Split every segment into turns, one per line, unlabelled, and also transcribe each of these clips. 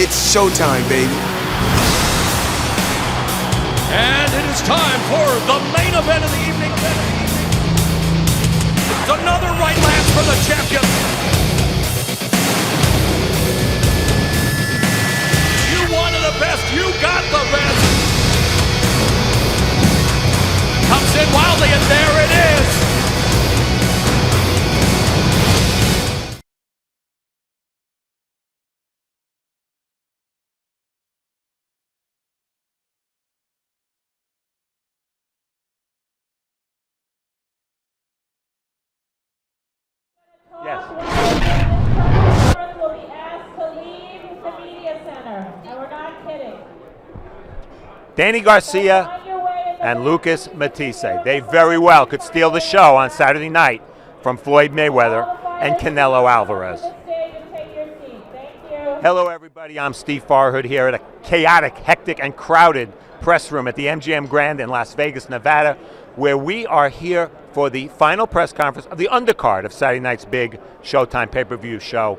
It's showtime, baby.
And it is time for the main event of the evening. It's another right lance for the champion. You wanted the best, you got the best. Comes in wildly, and there it is.
Yes. Will be asked to leave the media center, and we're not kidding.
Danny Garcia and Lucas Matthysse. They very well could steal the show on Saturday night from Floyd Mayweather and Canelo Alvarez. Hello everybody, I'm Steve Farhood here at a chaotic, hectic, and crowded press room at the MGM Grand in Las Vegas, Nevada, where we are here for the final press conference of the undercard of Saturday night's big Showtime pay-per-view show,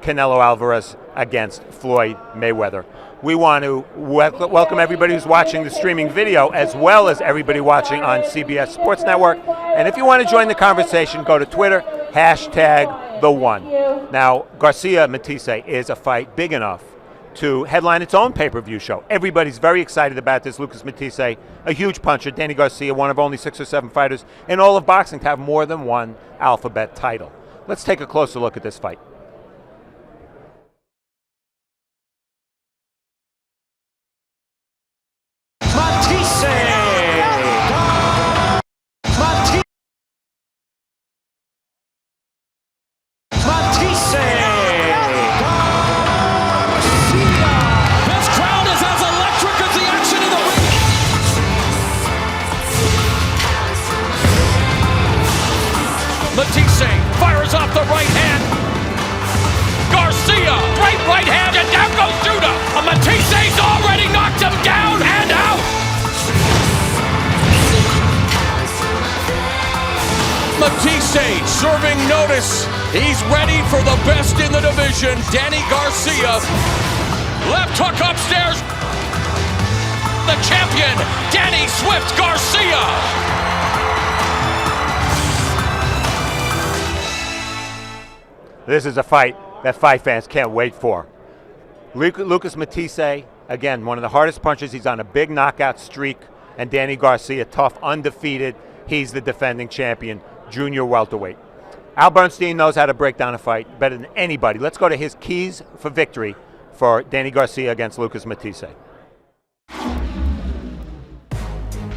Canelo Alvarez against Floyd Mayweather. We want to welcome everybody who's watching the streaming video, as well as everybody watching on CBS Sports Network. And if you want to join the conversation, go to Twitter, #TheOne. Now, Garcia Matthysse is a fight big enough to headline its own pay-per-view show. Everybody's very excited about this. Lucas Matthysse, a huge puncher. Danny Garcia, one of only 6 or 7 fighters in all of boxing to have more than one alphabet title. Let's take a closer look at this fight.
Matthysse fires off the right hand. Garcia, great right hand, and down goes Judah. Matthysse already knocked him down and out. Matthysse serving notice. He's ready for the best in the division. Danny Garcia, left hook upstairs. The champion, Danny Swift Garcia.
This is a fight that fight fans can't wait for. Lucas Matthysse, again, one of the hardest punchers. He's on a big knockout streak. And Danny Garcia, tough, undefeated. He's the defending champion, junior welterweight. Al Bernstein knows how to break down a fight better than anybody. Let's go to his keys for victory for Danny Garcia against Lucas Matthysse.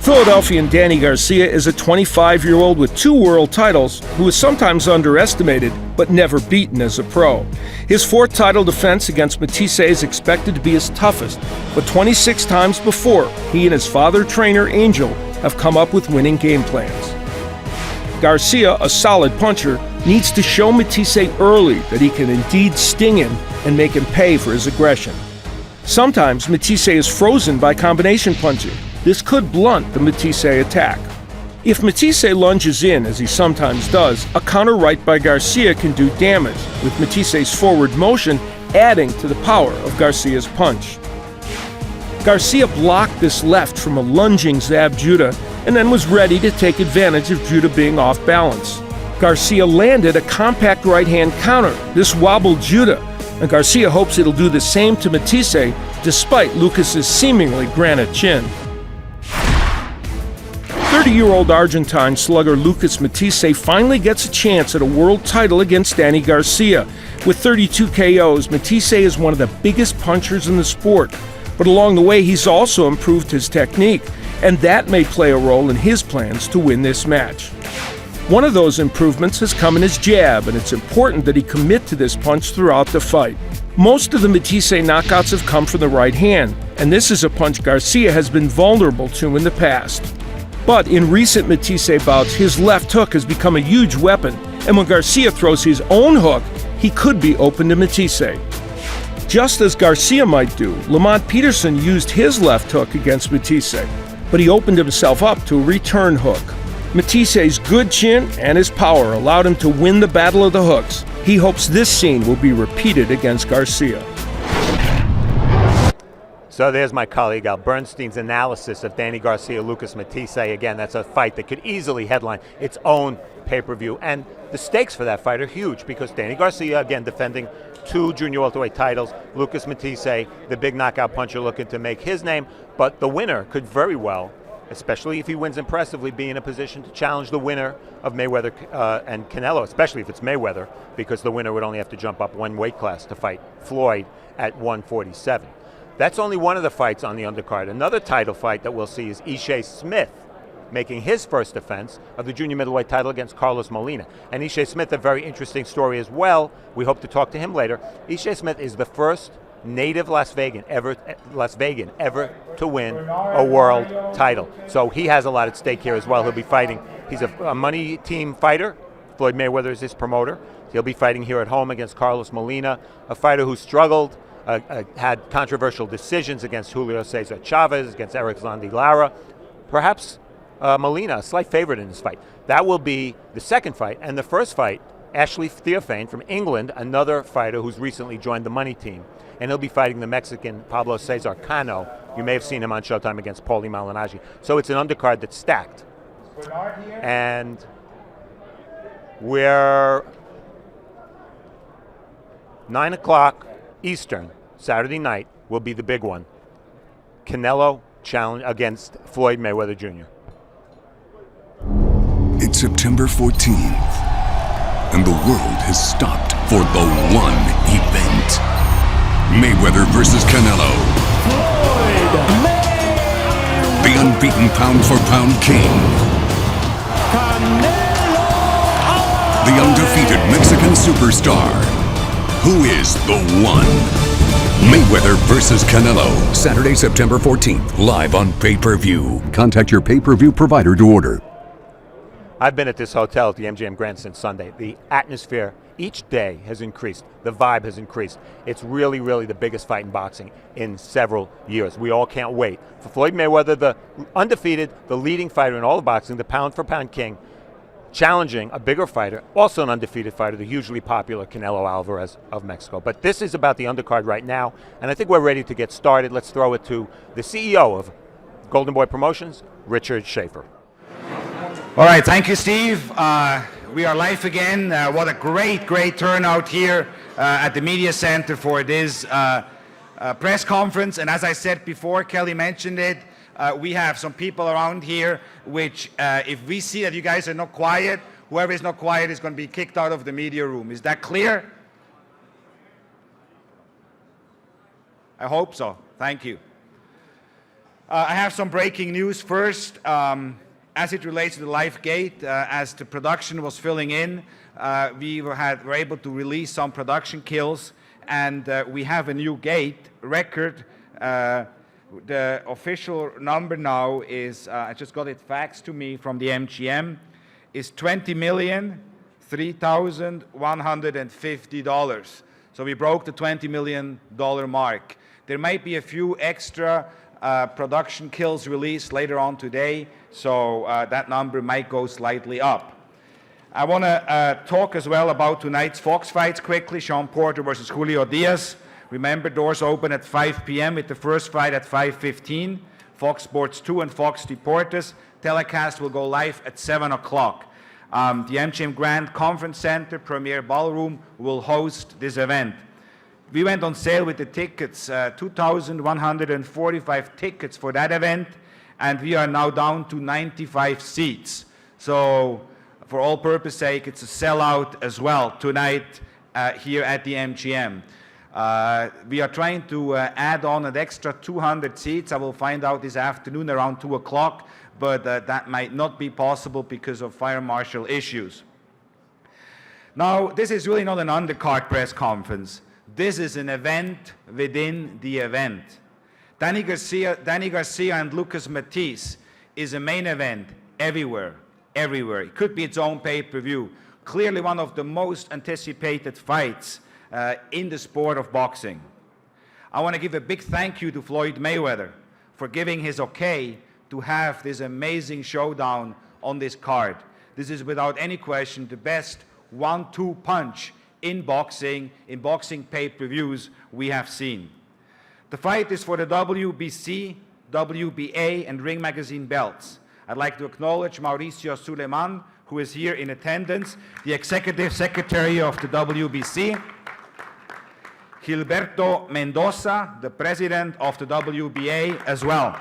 Philadelphian Danny Garcia is a 25-year-old with 2 world titles who is sometimes underestimated but never beaten as a pro. His 4th title defense against Matthysse is expected to be his toughest, but 26 times before, he and his father trainer Angel have come up with winning game plans. Garcia, a solid puncher, needs to show Matthysse early that he can indeed sting him and make him pay for his aggression. Sometimes Matthysse is frozen by combination punching. This could blunt the Matthysse attack. If Matthysse lunges in, as he sometimes does, a counter right by Garcia can do damage, with Matthyisse's forward motion adding to the power of Garcia's punch. Garcia blocked this left from a lunging Zab Judah and then was ready to take advantage of Judah being off balance. Garcia landed a compact right-hand counter. This wobbled Judah, and Garcia hopes it'll do the same to Matthysse despite Lucas's seemingly granite chin. 30-year-old Argentine slugger Lucas Matthysse finally gets a chance at a world title against Danny Garcia. With 32 KOs, Matthysse is one of the biggest punchers in the sport. But along the way, he's also improved his technique, and that may play a role in his plans to win this match. One of those improvements has come in his jab, and it's important that he commit to this punch throughout the fight. Most of the Matthysse knockouts have come from the right hand, and this is a punch Garcia has been vulnerable to in the past. But in recent Matthysse bouts, his left hook has become a huge weapon, and when Garcia throws his own hook, he could be open to Matthysse. Just as Garcia might do, Lamont Peterson used his left hook against Matthysse, but he opened himself up to a return hook. Mathisse's good chin and his power allowed him to win the battle of the hooks. He hopes this scene will be repeated against Garcia.
So there's my colleague Al Bernstein's analysis of Danny Garcia, Lucas Matthysse. Again, that's a fight that could easily headline its own pay-per-view. And the stakes for that fight are huge because Danny Garcia, again, defending 2 junior welterweight titles. Lucas Matthysse, the big knockout puncher, looking to make his name. But the winner could very well, especially if he wins impressively, be in a position to challenge the winner of Mayweather and Canelo, especially if it's Mayweather, because the winner would only have to jump up 1 weight class to fight Floyd at 147. That's only one of the fights on the undercard. Another title fight that we'll see is Ishe Smith making his first defense of the junior middleweight title against Carlos Molina. And Ishe Smith, a very interesting story as well. We hope to talk to him later. Ishe Smith is the first native Las Vegan ever to win a world title. So he has a lot at stake here as well. He'll be fighting. He's a money team fighter. Floyd Mayweather is his promoter. He'll be fighting here at home against Carlos Molina, a fighter who struggled, had controversial decisions against Julio Cesar Chavez, against Eric Zandi Lara. Perhaps Molina, a slight favorite in this fight. That will be the second fight. And the first fight, Ashley Theophane from England, another fighter who's recently joined the money team. And he'll be fighting the Mexican Pablo Cesar Cano. You may have seen him on Showtime against Paulie Malignaggi. So it's an undercard that's stacked. And we're 9 o'clock Eastern, Saturday night, will be the big one. Canelo challenge against Floyd Mayweather Jr.
It's September 14th, and the world has stopped for the one event. Mayweather versus Canelo.
Floyd
The unbeaten pound-for-pound king.
Canelo.
The undefeated Mexican superstar. Who is the one? Mayweather versus Canelo. Saturday, September 14th, live on pay-per-view. Contact your pay-per-view provider to order.
I've been at this hotel at the MGM Grand since Sunday. The atmosphere each day has increased. The vibe has increased. It's really, really the biggest fight in boxing in several years. We all can't wait for Floyd Mayweather, the undefeated, the leading fighter in all of boxing, the pound-for-pound king, challenging a bigger fighter, also an undefeated fighter, the hugely popular Canelo Alvarez of Mexico. But this is about the undercard right now, and I think we're ready to get started. Let's throw it to the CEO of Golden Boy Promotions, Richard SCHAEFER.
All right, thank you, Steve. We are live again. What a great turnout here at the Media Center for this press conference. And as I said before, Kelly mentioned it, we have some people around here which, if we see that you guys are not quiet, whoever is not quiet is going to be kicked out of the media room. Is that clear? I hope so. Thank you. I have some breaking news first. As it relates to the live gate, as the production was filling in, we were able to release some production kills, and we have a new gate record. The official number now is, I just got it faxed to me from the MGM, is $20,003,150. So we broke the $20 million mark. There might be a few extra production kills released later on today, so that number might go slightly up. I want to talk as well about tonight's Fox fights quickly. Sean Porter versus Julio Diaz. Remember, doors open at 5 p.m. with the first fight at 5:15. Fox Sports 2 and Fox Deportes. Telecast will go live at 7 o'clock. The MGM Grand Conference Center Premier Ballroom will host this event. We went on sale with the tickets, 2,145 tickets for that event, and we are now down to 95 seats. So for all purpose sake, it's a sellout as well tonight here at the MGM. We are trying to add on an extra 200 seats. I will find out this afternoon around 2 o'clock, but that might not be possible because of fire marshal issues. Now, this is really not an undercard press conference. This is an event within the event. Danny Garcia and Lucas Matthysse is a main event everywhere. It could be its own pay-per-view. Clearly one of the most anticipated fights in the sport of boxing. I want to give a big thank you to Floyd Mayweather for giving his okay to have this amazing showdown on this card. This is without any question the best 1-2 punch in boxing pay-per-views we have seen. The fight is for the WBC, WBA, and Ring Magazine belts. I'd like to acknowledge Mauricio Suleiman, who is here in attendance, the Executive Secretary of the WBC, Gilberto Mendoza, the President of the WBA as well.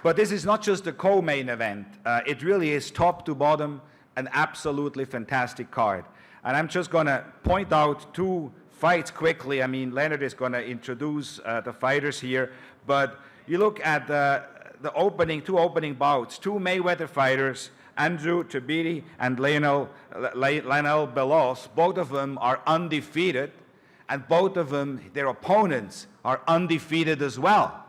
But this is not just the co-main event. It really is top to bottom an absolutely fantastic card. And I'm just going to point out two fights quickly. I mean, Leonard is going to introduce the fighters here. But you look at the two opening bouts, two Mayweather fighters, Andrew Tabiti and Lionel Belos. Both of them are undefeated, and both of them, their opponents, are undefeated as well.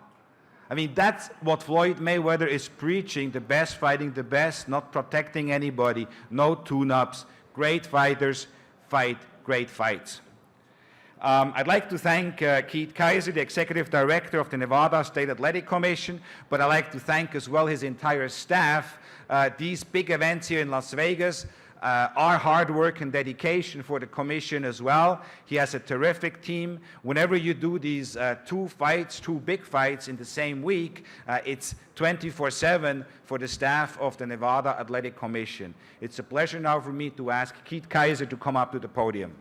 I mean, that's what Floyd Mayweather is preaching, the best fighting the best, not protecting anybody, no tune-ups. Great fighters fight great fights. I'd like to thank Keith Kaiser, the Executive Director of the Nevada State Athletic Commission, but I'd like to thank as well his entire staff. These big events here in Las Vegas are hard work and dedication for the commission as well. He has a terrific team. Whenever you do these two big fights in the same week, it's 24/7 for the staff of the Nevada Athletic Commission. It's a pleasure now for me to ask Keith Kaiser to come up to the podium.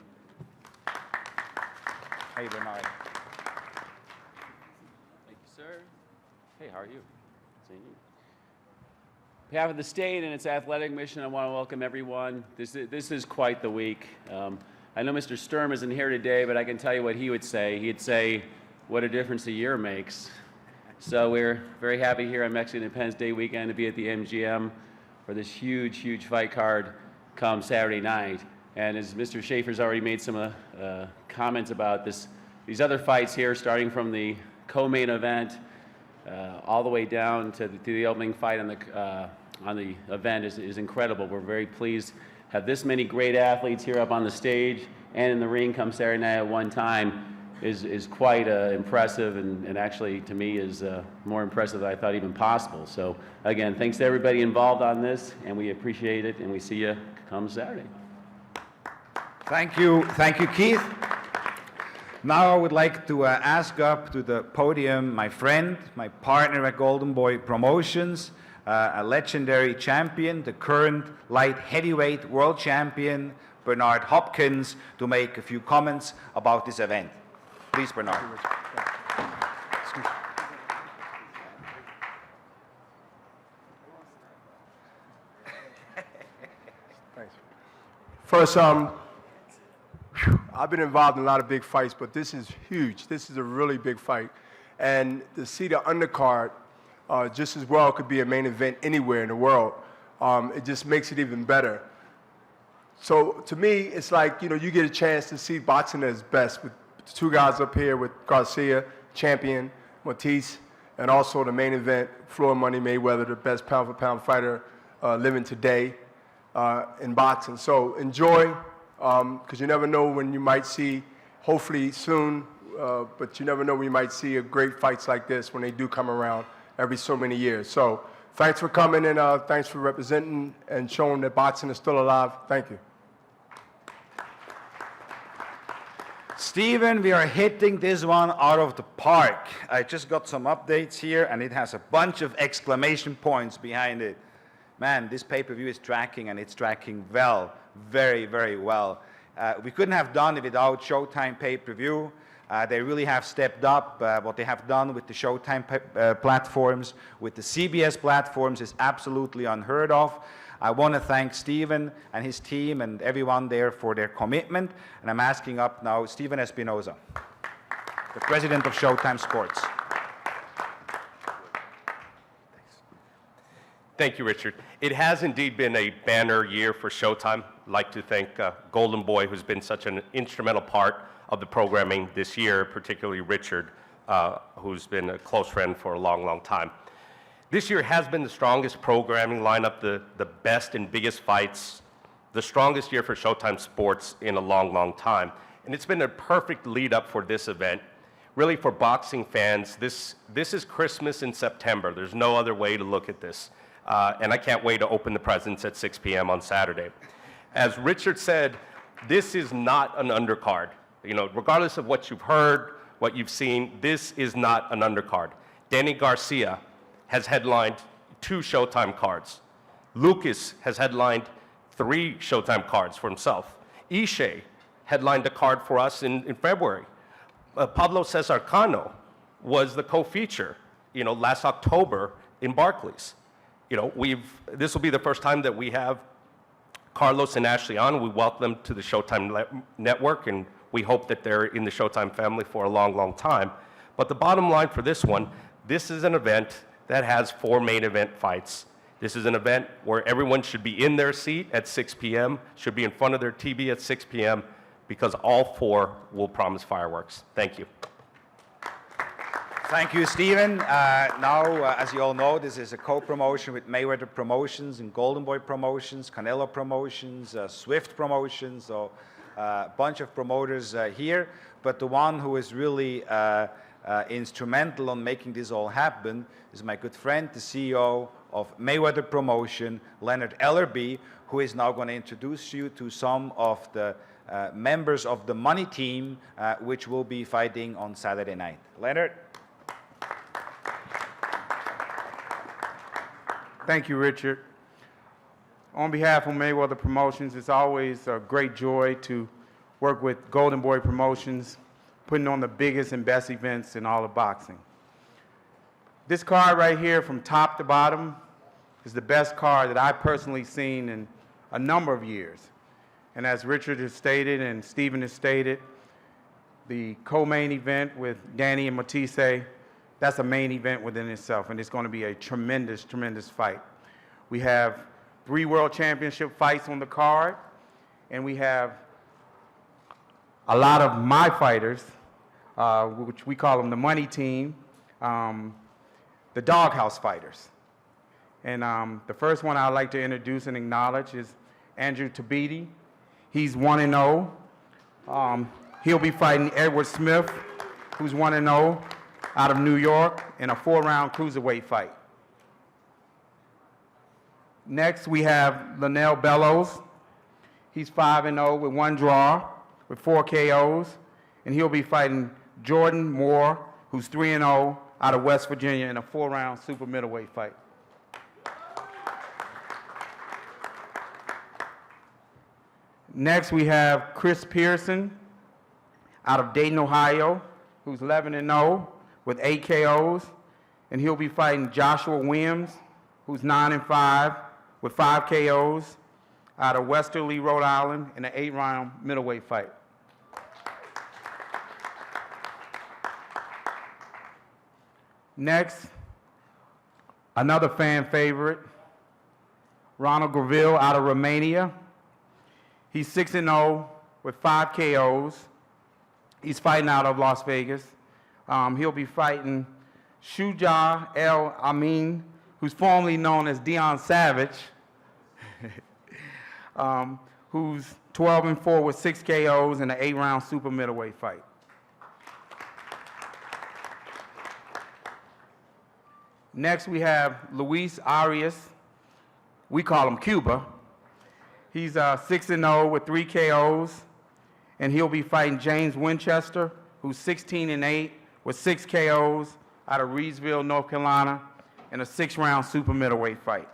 Hey, Bernard.
Thank you, sir. Hey, how are you? Seeing you. On behalf of the state and its athletic mission, I want to welcome everyone. This is quite the week. I know Mr. Sturm isn't here today, but I can tell you what he would say. He'd say, what a difference a year makes. So we're very happy here on Mexican Independence Day weekend to be at the MGM for this huge, huge fight card come Saturday night. And as Mr. SCHAEFER's already made some comments about these other fights here, starting from the co-main event all the way down to the opening fight on the event is incredible. We're very pleased to have this many great athletes here up on the stage and in the ring come Saturday night at one time is quite impressive, and actually to me is more impressive than I thought even possible. So again, thanks to everybody involved on this, and we appreciate it, and we see you come Saturday.
Thank you, Keith. Now I would like to ask up to the podium my friend, my partner at Golden Boy Promotions, a legendary champion, the current light heavyweight world champion, Bernard Hopkins, to make a few comments about this event. Please, Bernard.
Thanks. First, I've been involved in a lot of big fights, but this is huge. This is a really big fight. And to see the undercard just as well could be a main event anywhere in the world. It just makes it even better. So to me, it's like, you get a chance to see boxing at its best with the two guys up here with Garcia, champion, Matthysse, and also the main event, Floyd Money Mayweather, the best pound-for-pound fighter living today in boxing. So enjoy. Because you never know when you might see, hopefully soon, but you never know when you might see a great fights like this when they do come around every so many years. So thanks for coming, and thanks for representing and showing that boxing is still alive. Thank you.
Stephen, we are hitting this one out of the park. I just got some updates here, and it has a bunch of exclamation points behind it. Man, this pay-per-view is tracking, and it's tracking well, very, very well. We couldn't have done it without Showtime pay-per-view. They really have stepped up. What they have done with the Showtime platforms, with the CBS platforms, is absolutely unheard of. I want to thank Stephen and his team and everyone there for their commitment. And I'm asking up now Stephen Espinoza, the president of Showtime Sports.
Thank you, Richard. It has indeed been a banner year for Showtime. I'd like to thank Golden Boy, who's been such an instrumental part of the programming this year, particularly Richard, who's been a close friend for a long, long time. This year has been the strongest programming lineup, the best and biggest fights, the strongest year for Showtime Sports in a long, long time. And it's been a perfect lead up for this event. Really, for boxing fans, this is Christmas in September. There's no other way to look at this. And I can't wait to open the presents at 6 p.m. on Saturday. As Richard said, this is not an undercard. Regardless of what you've heard, what you've seen, this is not an undercard. Danny Garcia has headlined 2 Showtime cards. Lucas has headlined 3 Showtime cards for himself. Ishe headlined a card for us in February. Pablo Cesar Cano was the co-feature, last October in Barclays. This will be the first time that we have Carlos and Ashley on. We welcome them to the Showtime network, and we hope that they're in the Showtime family for a long, long time. But the bottom line for this one, this is an event that has 4 main event fights. This is an event where everyone should be in their seat at 6 p.m., should be in front of their TV at 6 p.m., because all 4 will promise fireworks. Thank you.
Thank you, Stephen. As you all know, this is a co-promotion with Mayweather Promotions and Golden Boy Promotions, Canelo Promotions, Swift Promotions, so a bunch of promoters here. But the one who is really instrumental on making this all happen is my good friend, the CEO of Mayweather Promotion, Leonard ELLERBE, who is now going to introduce you to some of the members of the money team, which will be fighting on Saturday night. Leonard.
Thank you, Richard. On behalf of Mayweather Promotions, it's always a great joy to work with Golden Boy Promotions, putting on the biggest and best events in all of boxing. This card right here, from top to bottom, is the best card that I've personally seen in a number of years. And as Richard has stated and Stephen has stated, the co-main event with Danny and Matthysse, that's a main event within itself, and it's going to be a tremendous, tremendous fight. We have 3 world championship fights on the card, and we have a lot of my fighters, which we call them the money team, the doghouse fighters. And the first one I'd like to introduce and acknowledge is Andrew Tabiti. He's 1-0. He'll be fighting Ishe Smith, who's 1-0 out of New York in a 4-round cruiserweight fight. Next, we have Linnell Bellows. He's 5-0 with 1 draw, with 4 KOs, and he'll be fighting Jordan Moore, who's 3-0 out of West Virginia in a 4-round super middleweight fight. Next, we have Chris Pearson out of Dayton, Ohio, who's 11-0 with 8 KOs, and he'll be fighting Joshua Williams, who's 9-5 with 5 KOs out of Westerly, Rhode Island in an 8-round middleweight fight. Next, another fan favorite, Ronald Graville out of Romania. He's 6-0 with 5 KOs. He's fighting out of Las Vegas. He'll be fighting Shuja El Amin, who's formerly known as Deion Savage, who's 12-4 with 6 KOs in an 8-round super middleweight fight. Next, we have Luis Arias. We call him Cuba. He's 6-0 with 3 KOs, and he'll be fighting James Winchester, who's 16-8 with 6 KOs out of Reedsville, North Carolina, in a 6-round super middleweight fight.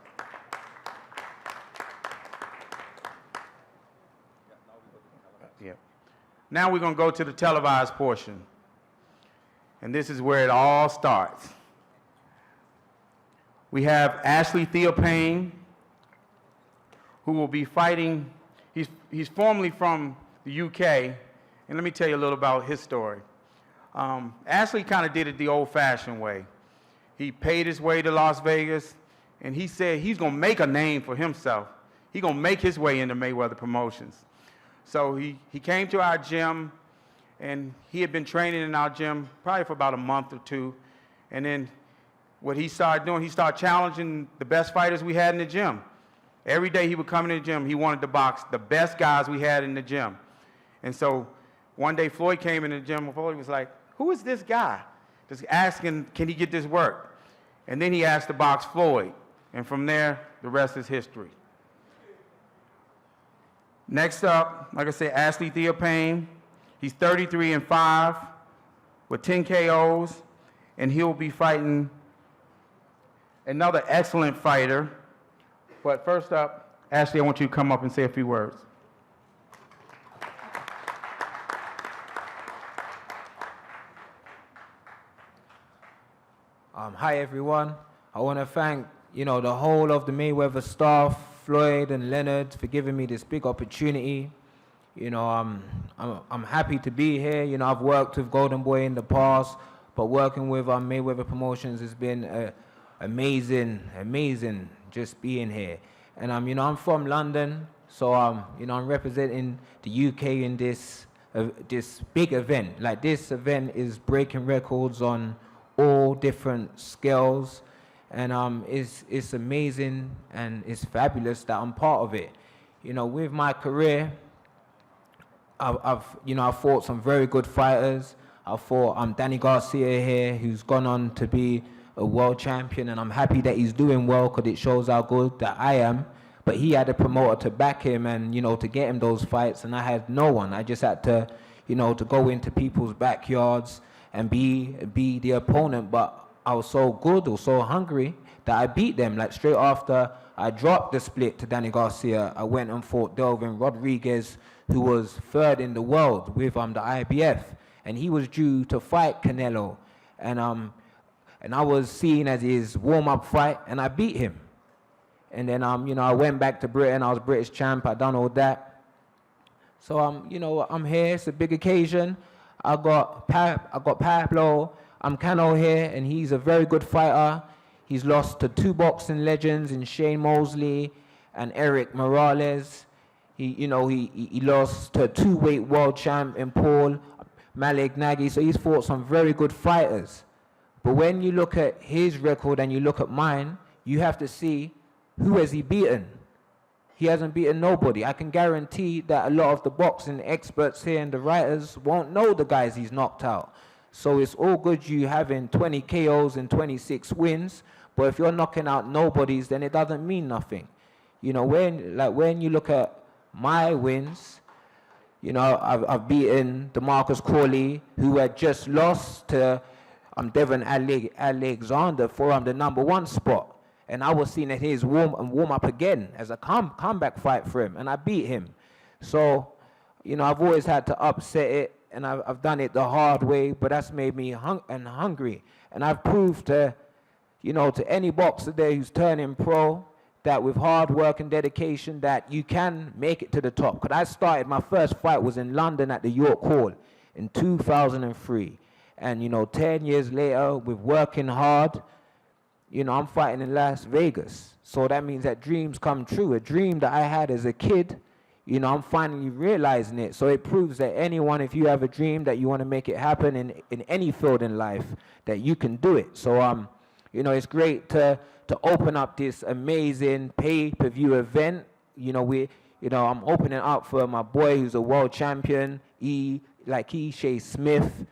Now we're going to go to the televised portion, and this is where it all starts. We have Ashley Theophane, who will be fighting. He's formerly from the UK, and let me tell you a little about his story. Ashley kind of did it the old-fashioned way. He paid his way to Las Vegas, and he said he's going to make a name for himself. He's going to make his way into Mayweather Promotions. So he came to our gym, and he had been training in our gym probably for about a month or 2, and then what he started doing, he started challenging the best fighters we had in the gym. Every day he would come in the gym, he wanted to box the best guys we had in the gym. And so one day Floyd came in the gym, and Floyd was like, who is this guy? Just asking, can he get this work? And then he asked to box Floyd. And from there, the rest is history. Next up, like I said, Ashley Theophane. He's 33-5 with 10 KOs, and he'll be fighting another excellent fighter. But first up, Ashley, I want you to come up and say a few words.
Hi everyone. I want to thank, the whole of the Mayweather staff, Floyd and Leonard, for giving me this big opportunity. I'm happy to be here. I've worked with Golden Boy in the past, but working with Mayweather Promotions has been amazing just being here. And I'm from London, so I'm representing the UK in this big event. Like, this event is breaking records on all different scales, and it's amazing and it's fabulous that I'm part of it. With my career, I've fought some very good fighters. I fought Danny Garcia here, who's gone on to be a world champion, and I'm happy that he's doing well because it shows how good that I am. But he had a promoter to back him and to get him those fights, and I had no one. I just had to to go into people's backyards and be the opponent. But I was so good or so hungry that I beat them. Like, straight after I dropped the split to Danny Garcia, I went and fought Delvin Rodriguez, who was third in the world with the IBF, and he was due to fight Canelo, and I was seen as his warm-up fight, and I beat him. And then I went back to Britain. I was British champ. I done all that. So I'm here. It's a big occasion. I got Pablo Cano here, and he's a very good fighter. He's lost to two boxing legends in Shane Mosley and Eric Morales. He lost to a two-weight world champ in Paul Malignaggi. So he's fought some very good fighters. But when you look at his record and you look at mine, you have to see, who has he beaten? He hasn't beaten nobody. I can guarantee that a lot of the boxing experts here and the writers won't know the guys he's knocked out. So it's all good you having 20 KOs and 26 wins, but if you're knocking out nobodies, then it doesn't mean nothing. When you look at my wins, I've beaten DeMarcus Corley, who had just lost to Devon Alexander for the #1 spot. And I was seen at his warm up again as a comeback fight for him, and I beat him. So, I've always had to upset it, and I've done it the hard way, but that's made me hungry. And I've proved to any boxer there who's turning pro, that with hard work and dedication, that you can make it to the top. Because my first fight was in London at the York Hall in 2003. And, 10 years later, with working hard, I'm fighting in Las Vegas. So that means that dreams come true. A dream that I had as a kid, I'm finally realizing it. So it proves that anyone, if you have a dream that you want to make it happen in any field in life, that you can do it. So, it's great to open up this amazing pay-per-view event. I'm opening up for my boy who's a world champion, Ishe Smith.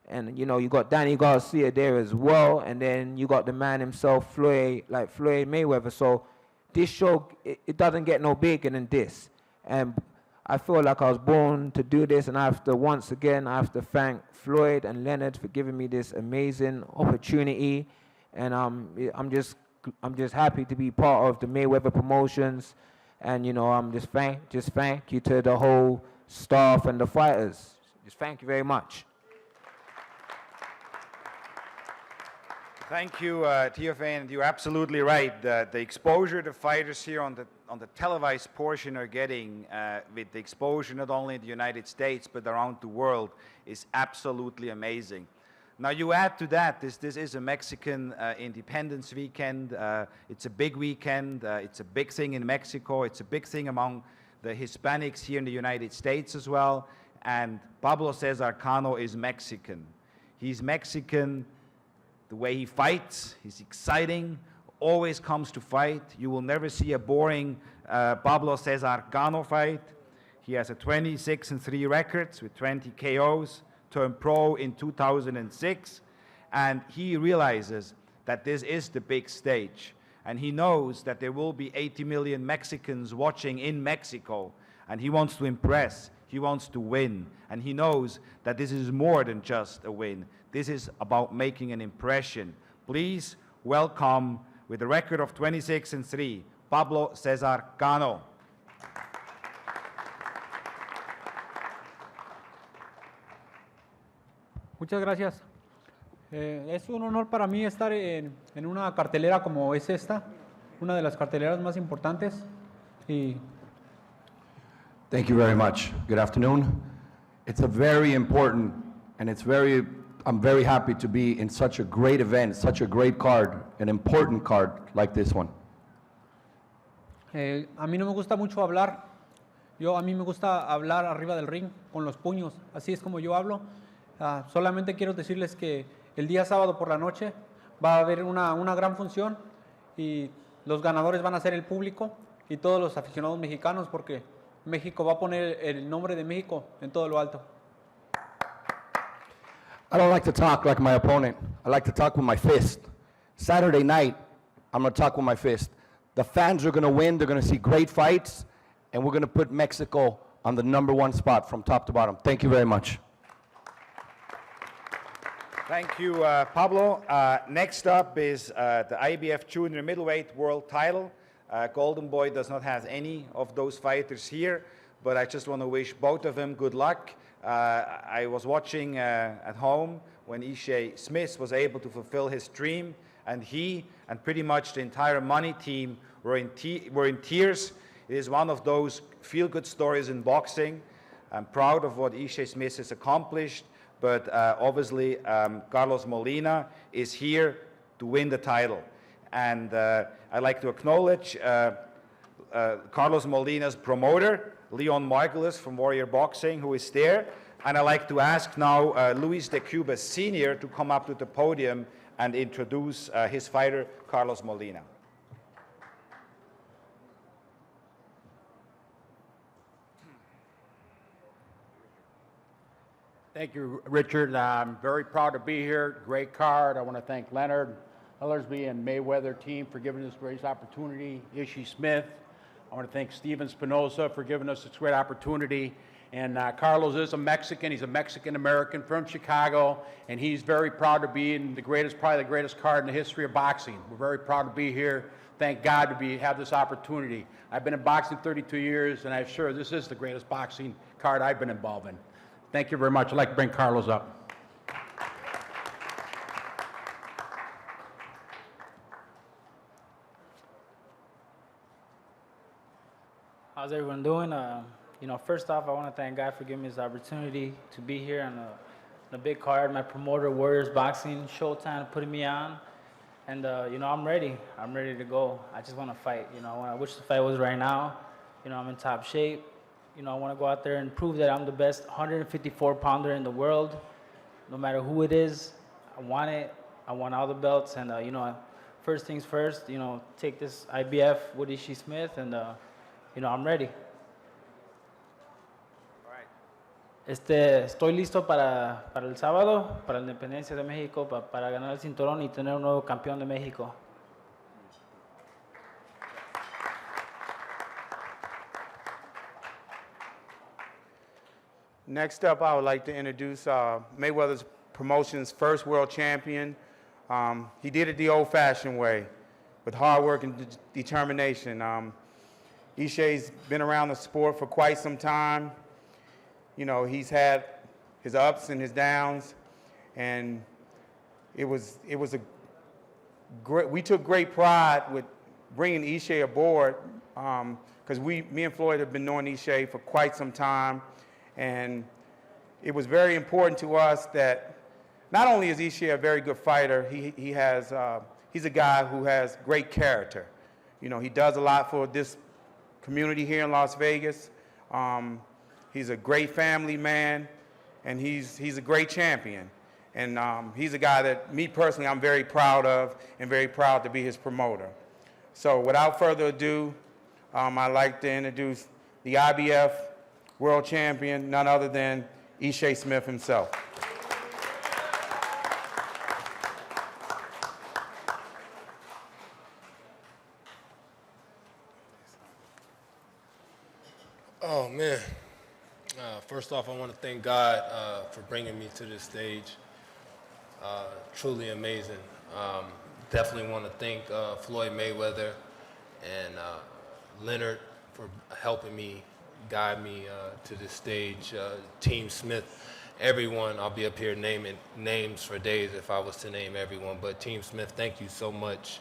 And, you got Danny Garcia there as well. And then you got the man himself, Floyd Mayweather. So this show, it doesn't get no bigger than this. And I feel like I was born to do this. And once again, I have to thank Floyd and Leonard for giving me this amazing opportunity. And I'm just happy to be part of the Mayweather Promotions. And, just thank you to the whole staff and the fighters. Just thank you very much.
Thank you, Theophane. You're absolutely right. The exposure the fighters here on the televised portion are getting, with the exposure not only in the United States but around the world, is absolutely amazing. Now you add to that, this is a Mexican Independence weekend. It's a big weekend. It's a big thing in Mexico. It's a big thing among the Hispanics here in the United States as well. And Pablo Cesar Cano is Mexican. He's Mexican. The way he fights, he's exciting, always comes to fight. You will never see a boring Pablo Cesar Cano fight. He has a 26-3 record with 20 KOs, turned pro in 2006, and he realizes that this is the big stage. And he knows that there will be 80 million Mexicans watching in Mexico, and he wants to impress. He wants to win, and he knows that this is more than just a win. This is about making an impression. Please welcome, with a record of 26-3, Pablo Cesar Cano.
Muchas gracias. Es un honor para mí estar en una cartelera como es esta, una de las carteleras más importantes. Y
Thank you very much. Good afternoon. It's a very important, and I'm very happy to be in such a great event, such a great card, an important card like this one.
a mí no me gusta mucho hablar. A mí me gusta hablar arriba del ring con los puños. Así es como yo hablo. Solamente quiero decirles que el día sábado por la noche va a haber una gran función y los ganadores van a ser el público y todos los aficionados mexicanos, porque México va a poner el nombre de México en todo lo alto.
I don't like to talk like my opponent. I like to talk with my fist. Saturday night, I'm going to talk with my fist. The fans are going to win. They're going to see great fights, and we're going to put Mexico on the #1 spot from top to bottom. Thank you very much.
Thank you, Pablo. Next up is the IBF Junior Middleweight World Title. Golden Boy does not have any of those fighters here, but I just want to wish both of them good luck. I was watching at home when Ishe Smith was able to fulfill his dream, and he and pretty much the entire Money team were in tears. It is one of those feel-good stories in boxing. I'm proud of what Ishe Smith has accomplished, but obviously Carlos Molina is here to win the title. And I'd like to acknowledge Carlos Molina's promoter, Leon Margulis from Warrior Boxing, who is there. And I'd like to ask now Luis de Cuba Sr. to come up to the podium and introduce his fighter, Carlos Molina.
Thank you, Richard. I'm very proud to be here. Great card. I want to thank Leonard, ELLERBE, and Mayweather team for giving us this great opportunity. Ishe Smith. I want to thank Steven Spinoza for giving us this great opportunity. And Carlos is a Mexican. He's a Mexican-American from Chicago, and he's very proud to be in probably the greatest card in the history of boxing. We're very proud to be here. Thank God to have this opportunity. I've been in boxing 32 years, and I'm sure this is the greatest boxing card I've been involved in. Thank you very much. I'd like to bring Carlos up.
How's everyone doing? First off, I want to thank God for giving me this opportunity to be here on a big card. My promoter, Warriors Boxing, SHOWTIME, putting me on. And, I'm ready. I'm ready to go. I just want to fight. I wish the fight was right now. I'm in top shape. I want to go out there and prove that I'm the best 154-pounder in the world. No matter who it is, I want it. I want all the belts. And, first things first, take this IBF with Ishe Smith, and, I'm ready. Estoy listo para el sábado, para la independencia de México, para ganar el cinturón y tener un nuevo campeón de México.
Next up, I would like to introduce Mayweather's promotion's first world champion. He did it the old-fashioned way, with hard work and determination. Ishe's been around the sport for quite some time. He's had his ups and his downs, and we took great pride with bringing Ishe aboard, because me and Floyd have been knowing Ishe for quite some time, and it was very important to us that not only is Ishe a very good fighter, he's a guy who has great character. He does a lot for this community here in Las Vegas. He's a great family man, and he's a great champion. And he's a guy that, me personally, I'm very proud of, and very proud to be his promoter. So without further ado, I'd like to introduce the IBF world champion, none other than Ishe Smith himself.
Oh, man. First off, I want to thank God for bringing me to this stage. Truly amazing. Definitely want to thank Floyd Mayweather and Leonard for helping me, guide me to this stage. Team Smith, everyone. I'll be up here naming names for days if I was to name everyone. But Team Smith, thank you so much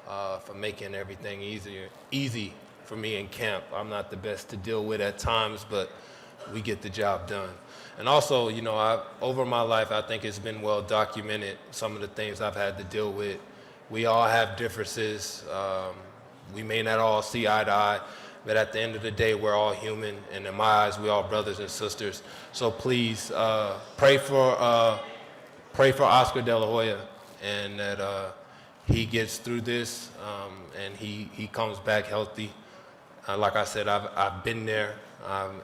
for making everything easy for me in camp. I'm not the best to deal with at times, but we get the job done. And also, you know, over my life, I think it's been well documented, some of the things I've had to deal with. We all have differences. We may not all see eye to eye, but at the end of the day, we're all human, and in my eyes, we're all brothers and sisters. So please pray for Oscar De La Hoya, and that he gets through this, and he comes back healthy. Like I said, I've been there.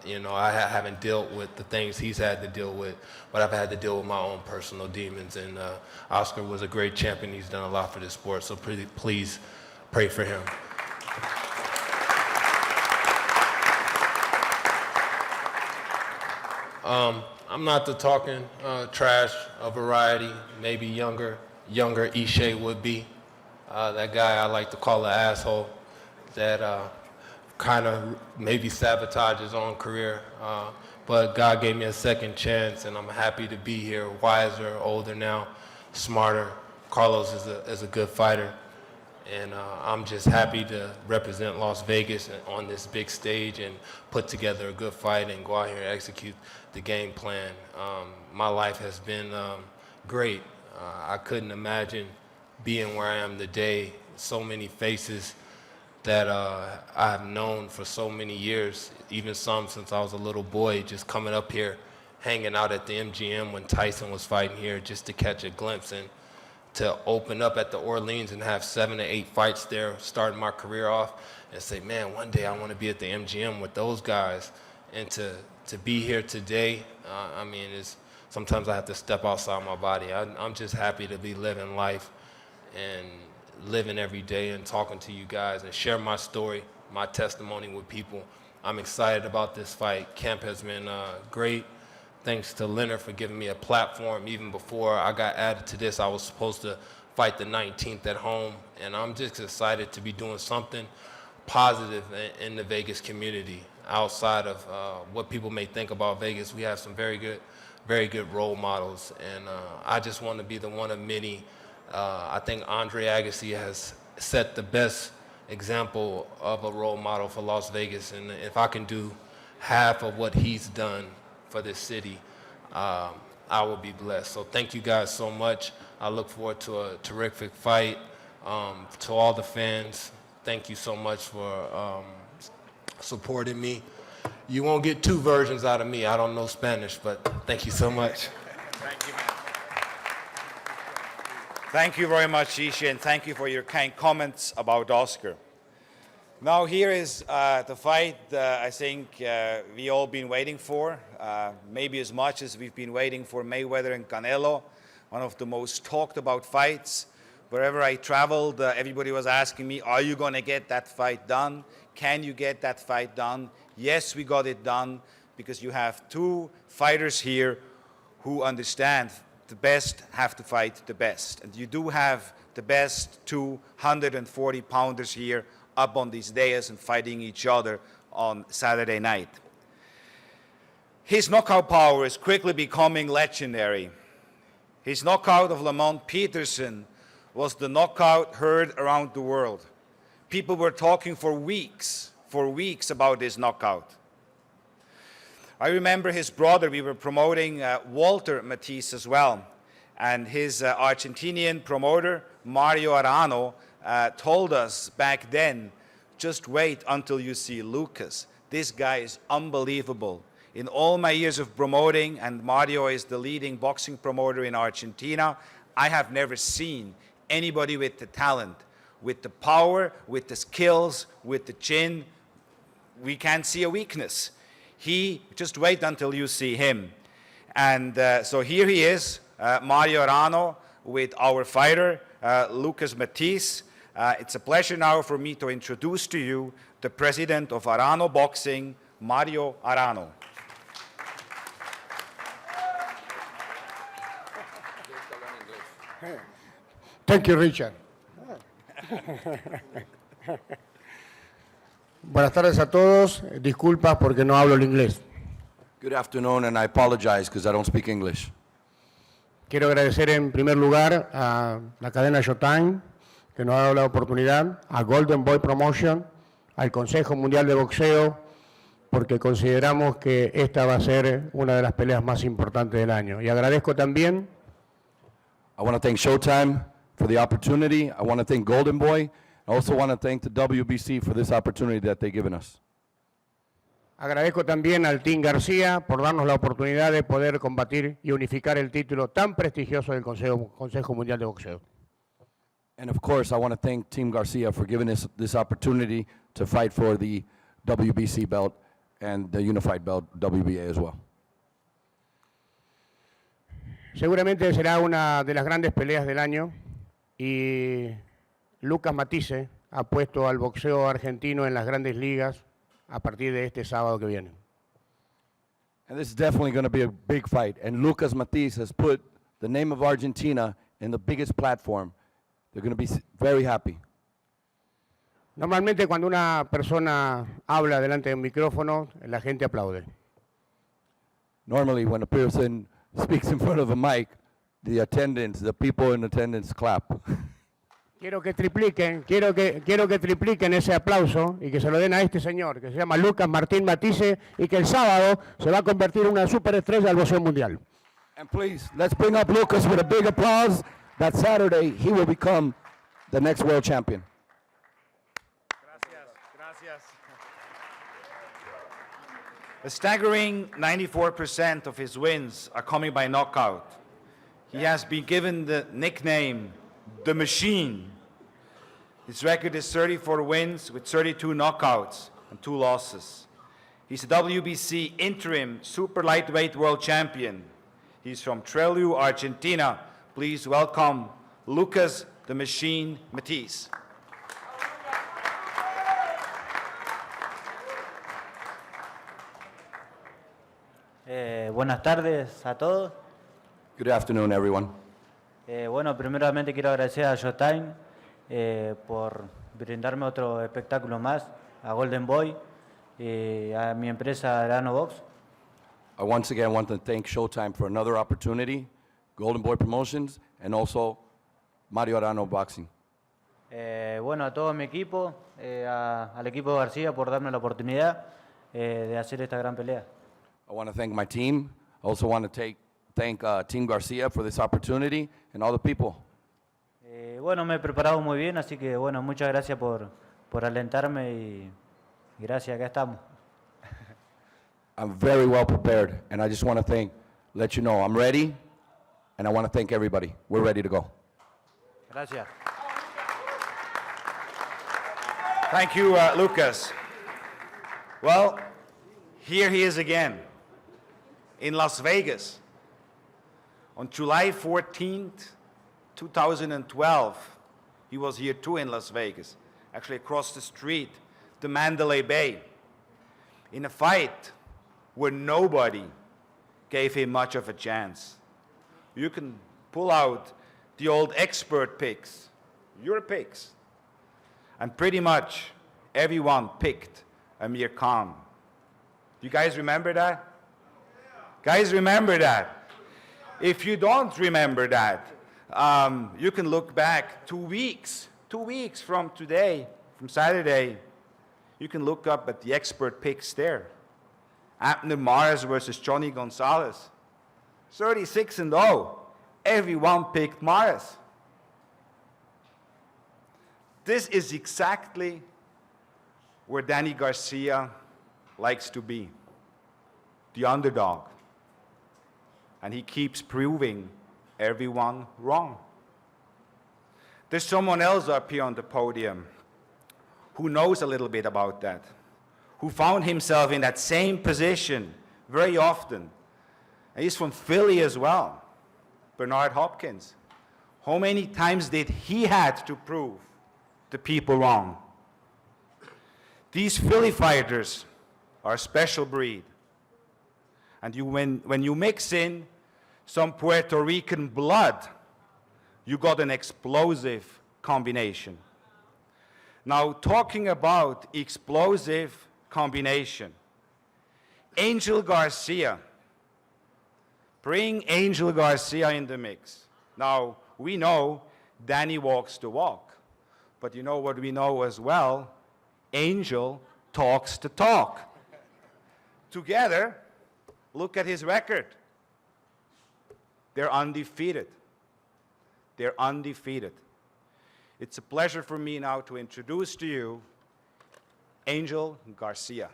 You know, I haven't dealt with the things he's had to deal with, but I've had to deal with my own personal demons. And Oscar was a great champion. He's done a lot for this sport. So please pray for him. I'm not the talking trash of variety. Maybe younger Ishe would be. That guy I like to call an asshole that kind of maybe sabotage his own career. But God gave me a second chance, and I'm happy to be here, wiser, older now, smarter. Carlos is a good fighter, and I'm just happy to represent Las Vegas on this big stage and put together a good fight and go out here and execute the game plan. My life has been great. I couldn't imagine being where I am today. So many faces that I've known for so many years, even some since I was a little boy, just coming up here, hanging out at the MGM when Tyson was fighting here just to catch a glimpse, and to open up at the Orleans and have 7 to 8 fights there, starting my career off, and say, man, one day I want to be at the MGM with those guys. And to be here today, I mean, sometimes I have to step outside my body. I'm just happy to be living life and living every day and talking to you guys and share my story, my testimony with people. I'm excited about this fight. Camp has been great. Thanks to Leonard for giving me a platform. Even before I got added to this, I was supposed to fight the 19th at home, and I'm just excited to be doing something positive in the Vegas community. Outside of what people may think about Vegas, we have some very good role models, and I just want to be the one of many. I think Andre Agassi has set the best example of a role model for Las Vegas, and if I can do half of what he's done for this city, I will be blessed. So thank you guys so much. I look forward to a terrific fight. To all the fans, thank you so much for supporting me. You won't get 2 versions out of me. I don't know Spanish, but thank you so much.
Thank you, man. Thank you very much, Ishe, and thank you for your kind comments about Oscar. Now here is the fight I think we all been waiting for, maybe as much as we've been waiting for Mayweather and Canelo, one of the most talked about fights. Wherever I traveled, everybody was asking me, are you going to get that fight done? Can you get that fight done? Yes, we got it done, because you have 2 fighters here who understand the best have to fight the best. And you do have the best 240-pounders here up on these days and fighting each other on Saturday night. His knockout power is quickly becoming legendary. His knockout of Lamont Peterson was the knockout heard around the world. People were talking for weeks about this knockout. I remember his brother, we were promoting Walter Matthysse as well, and his Argentinian promoter, Mario Arano, told us back then, just wait until you see Lucas. This guy is unbelievable. In all my years of promoting, and Mario is the leading boxing promoter in Argentina, I have never seen anybody with the talent, with the power, with the skills, with the chin. We can't see a weakness. Just wait until you see him. And so here he is, Mario Arano, with our fighter, Lucas Matthysse. It's a pleasure now for me to introduce to you the president of ARANO Boxing, Mario Arano.
Thank you, Richard. Buenas tardes a todos. Disculpas porque no hablo el inglés.
Good afternoon, and I apologize because I don't speak English.
Quiero agradecer en primer lugar a la cadena SHOWTIME, que nos ha dado la oportunidad, a Golden Boy Promotion, al Consejo Mundial de Boxeo, porque consideramos que esta va a ser una de las peleas más importantes del año. Y agradezco también
I want to thank SHOWTIME for the opportunity. I want to thank Golden Boy. I also want to thank the WBC for this opportunity that they've given us.
Agradezco también al Team Garcia por darnos la oportunidad de poder combatir y unificar el título tan prestigioso del Consejo Mundial de Boxeo.
And of course, I want to thank Team Garcia for giving us this opportunity to fight for the WBC belt and the unified belt, WBA as well.
Seguramente será una de las grandes peleas del año y Lucas Matthysse ha puesto al boxeo argentino en las grandes ligas a partir de este sábado que viene.
And this is definitely going to be a big fight. And Lucas Matthysse has put the name of Argentina in the biggest platform. They're going to be very happy.
Normalmente cuando una persona habla delante de un micrófono, la gente aplaude.
Normally when a person speaks in front of a mic, the people in attendance clap.
Quiero que tripliquen ese aplauso y que se lo den a este señor que se llama Lucas Martín Matthysse y que el sábado se va a convertir en una superestrella del boxeo mundial.
And please, let's bring up Lucas with a big applause. That Saturday he will become the next world champion.
Gracias. A staggering 94% of his wins are coming by knockout. He has been given the nickname The Machine. His record is 34 wins with 32 knockouts and 2 losses. He's a WBC interim super lightweight world champion. He's from Trelew, Argentina. Please welcome Lucas The Machine Matthysse.
Buenas tardes a todos.
Good afternoon, everyone.
Bueno, primeramente quiero agradecer a SHOWTIME por brindarme otro espectáculo más, a Golden Boy y a mi empresa ARANO Box.
I once again want to thank SHOWTIME for another opportunity, Golden Boy Promotions, and also Mario ARANO Boxing.
Bueno, a todo mi equipo, al equipo de Garcia por darme la oportunidad de hacer esta gran pelea.
I want to thank my team. I also want to thank Team Garcia for this opportunity and all the people.
Bueno, me he preparado muy bien, así que bueno, muchas gracias por alentarme y gracias, acá estamos.
I'm very well prepared, and I just want to let you know I'm ready, and I want to thank everybody. We're ready to go.
Gracias.
Thank you, Lucas. Well, here he is again in Las Vegas. On July 14th, 2012, he was here too in Las Vegas, actually across the street, the Mandalay Bay, in a fight where nobody gave him much of a chance. You can pull out the old expert picks, your picks, and pretty much everyone picked Amir Khan. You guys remember that? Guys, remember that. If you don't remember that, you can look back 2 weeks from today, from Saturday. You can look up at the expert picks there. Abner Mares versus Johnny Gonzalez. 36-0. Everyone picked Mares. This is exactly where Danny Garcia likes to be, the underdog. And he keeps proving everyone wrong. There's someone else up here on the podium who knows a little bit about that, who found himself in that same position very often. And he's from Philly as well, Bernard Hopkins. How many times did he had to prove the people wrong? These Philly fighters are a special breed. And when you mix in some Puerto Rican blood You got an explosive combination. Now, talking about explosive combination, Angel Garcia. Bring Angel Garcia in the mix. Now, we know Danny walks the walk. But you know what we know as well? Angel talks the talk. Together, look at his record. They're undefeated. They're undefeated. It's a pleasure for me now to introduce to you Angel Garcia.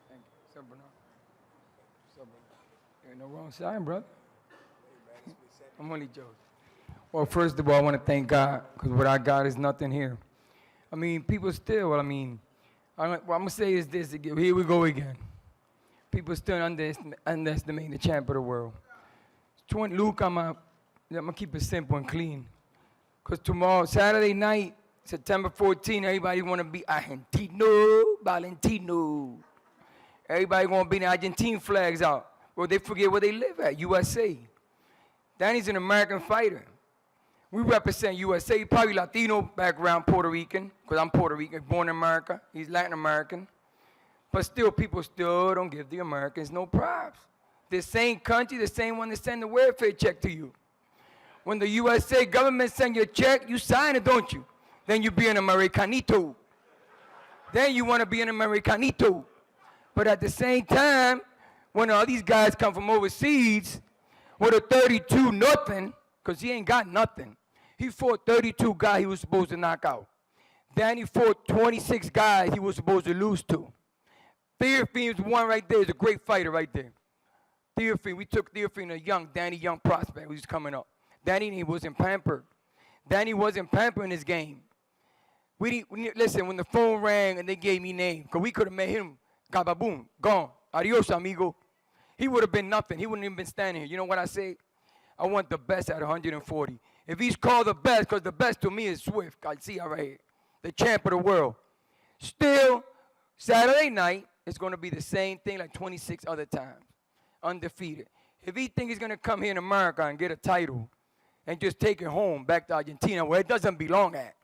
Thank you. What's up, Bernard? What's up, brother? You ain't no wrong side, brother. I'm only joking. Well, first of all, I want to thank God, because without God is nothing here. I mean, people still, what I'm going to say is this again. Here we go again. People still underestimate the champ of the world. Luke, I'm going to keep it simple and clean. Because tomorrow, Saturday night, September 14th, everybody want to be Argentino, Valentino. Everybody want to be the Argentine flags out. Well, they forget where they live at, USA. Danny's an American fighter. We represent USA, probably Latino background, Puerto Rican, because I'm Puerto Rican, born in America. He's Latin American. But still, people still don't give the Americans no props. The same country, the same one that send the welfare check to you. When the USA government send you a check, you sign it, don't you? Then you be an Americanito. Then you want to be an Americanito. But at the same time, when all these guys come from overseas with a 32-0, because he ain't got nothing. He fought 32 guys he was supposed to knock out. Danny fought 26 guys he was supposed to lose to. Theophane's one right there is a great fighter right there. Theophane, we took Theophane, a young, Danny young prospect who's coming up. Danny, he wasn't pampered. Danny wasn't pampered in his game. Listen, when the phone rang and they gave me name, because we could have met him, gababoom, gone. Adios, amigo. He would have been nothing. He wouldn't even been standing here. You know what I say? I want the best at 140. If he's called the best, because the best to me is Swift, Garcia right here, the champ of the world. Still, Saturday night, it's going to be the same thing like 26 other times, undefeated. If he thinks he's going to come here in America and get a title and just take it home back to Argentina, where it doesn't belong at.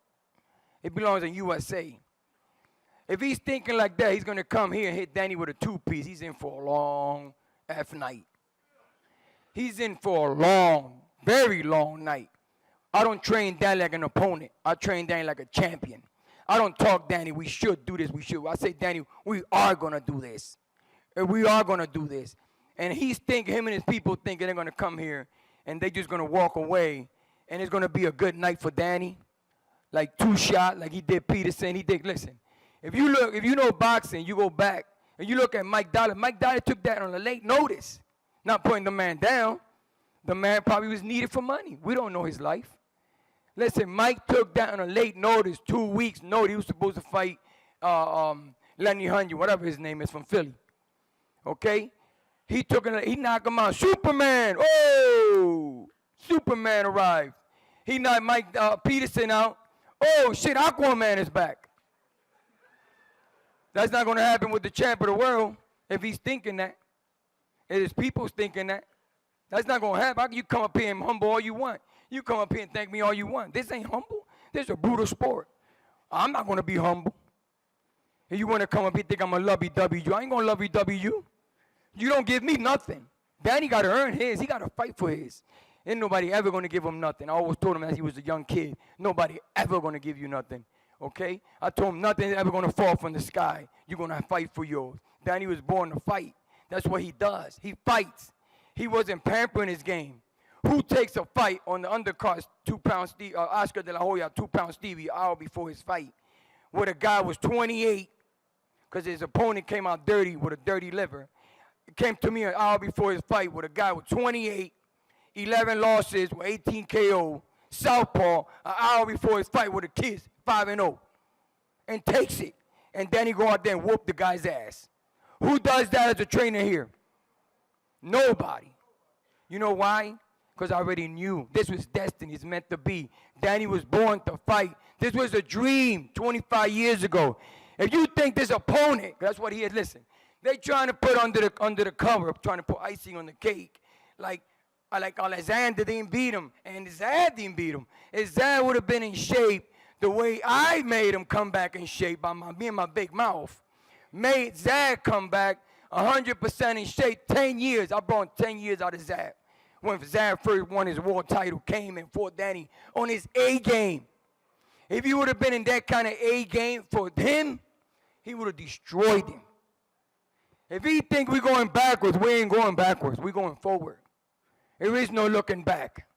It belongs in USA. If he's thinking like that, he's going to come here and hit Danny with a two-piece. He's in for a long F night. He's in for a long, very long night. I don't train Danny like an opponent. I train Danny like a champion. I don't talk, Danny, we should do this, we should. I say, Danny, we are going to do this. And we are going to do this. And he's thinking, him and his people thinking they're going to come here and they're just going to walk away and it's going to be a good night for Danny. Like two shot, like he did Peterson. He did, listen, if you know boxing, you go back and you look at Mike Dollar. Mike Dollar took that on a late notice. Not putting the man down. The man probably was needed for money. We don't know his life. Listen, Mike took that on a late notice, 2 weeks notice. He was supposed to fight Lenny Hunter, whatever his name is, from Philly. Okay? He knocked him out. Superman! Oh! Superman arrived. He knocked Mike Peterson out. Oh, shit, Aquaman is back. That's not going to happen with the champ of the world if he's thinking that. If his people's thinking that. That's not going to happen. You come up here and humble all you want. You come up here and thank me all you want. This ain't humble. This is a brutal sport. I'm not going to be humble. If you want to come up here and think I'm a lovey-dovey you, I ain't going to lovey-dovey you. You don't give me nothing. Danny got to earn his. He got to fight for his. Ain't nobody ever going to give him nothing. I always told him as he was a young kid, nobody ever going to give you nothing. Okay? I told him nothing's ever going to fall from the sky. You're going to fight for yours. Danny was born to fight. That's what he does. He fights. He wasn't pampering his game. Who takes a fight on the undercard, 2-pound Oscar de la Hoya, 2-pound Stevie, an hour before his fight, where the guy was 28, because his opponent came out dirty with a dirty liver. It came to me an hour before his fight with a guy with 28, 11 losses, with 18 KO, southpaw, an hour before his fight with a kid, 5-0, and takes it. And then he go out there and whoop the guy's ass. Who does that as a trainer here? Nobody. You know why? Because I already knew this was destiny. It's meant to be. Danny was born to fight. This was a dream 25 years ago. If you think this opponent, that's what he is, listen, They trying to put under the cover, trying to put icing on the cake. Like Alexander didn't beat him, and Zad didn't beat him. If Zad would have been in shape the way I made him come back in shape by me and my big mouth, made Zad come back 100% in shape. 10 years, I brought 10 years out of Zad. When Zad first won his world title, came and fought Danny on his A game. If he would have been in that kind of A game for him, he would have destroyed him. If he think we're going backwards, we ain't going backwards. We're going forward. There is no looking back.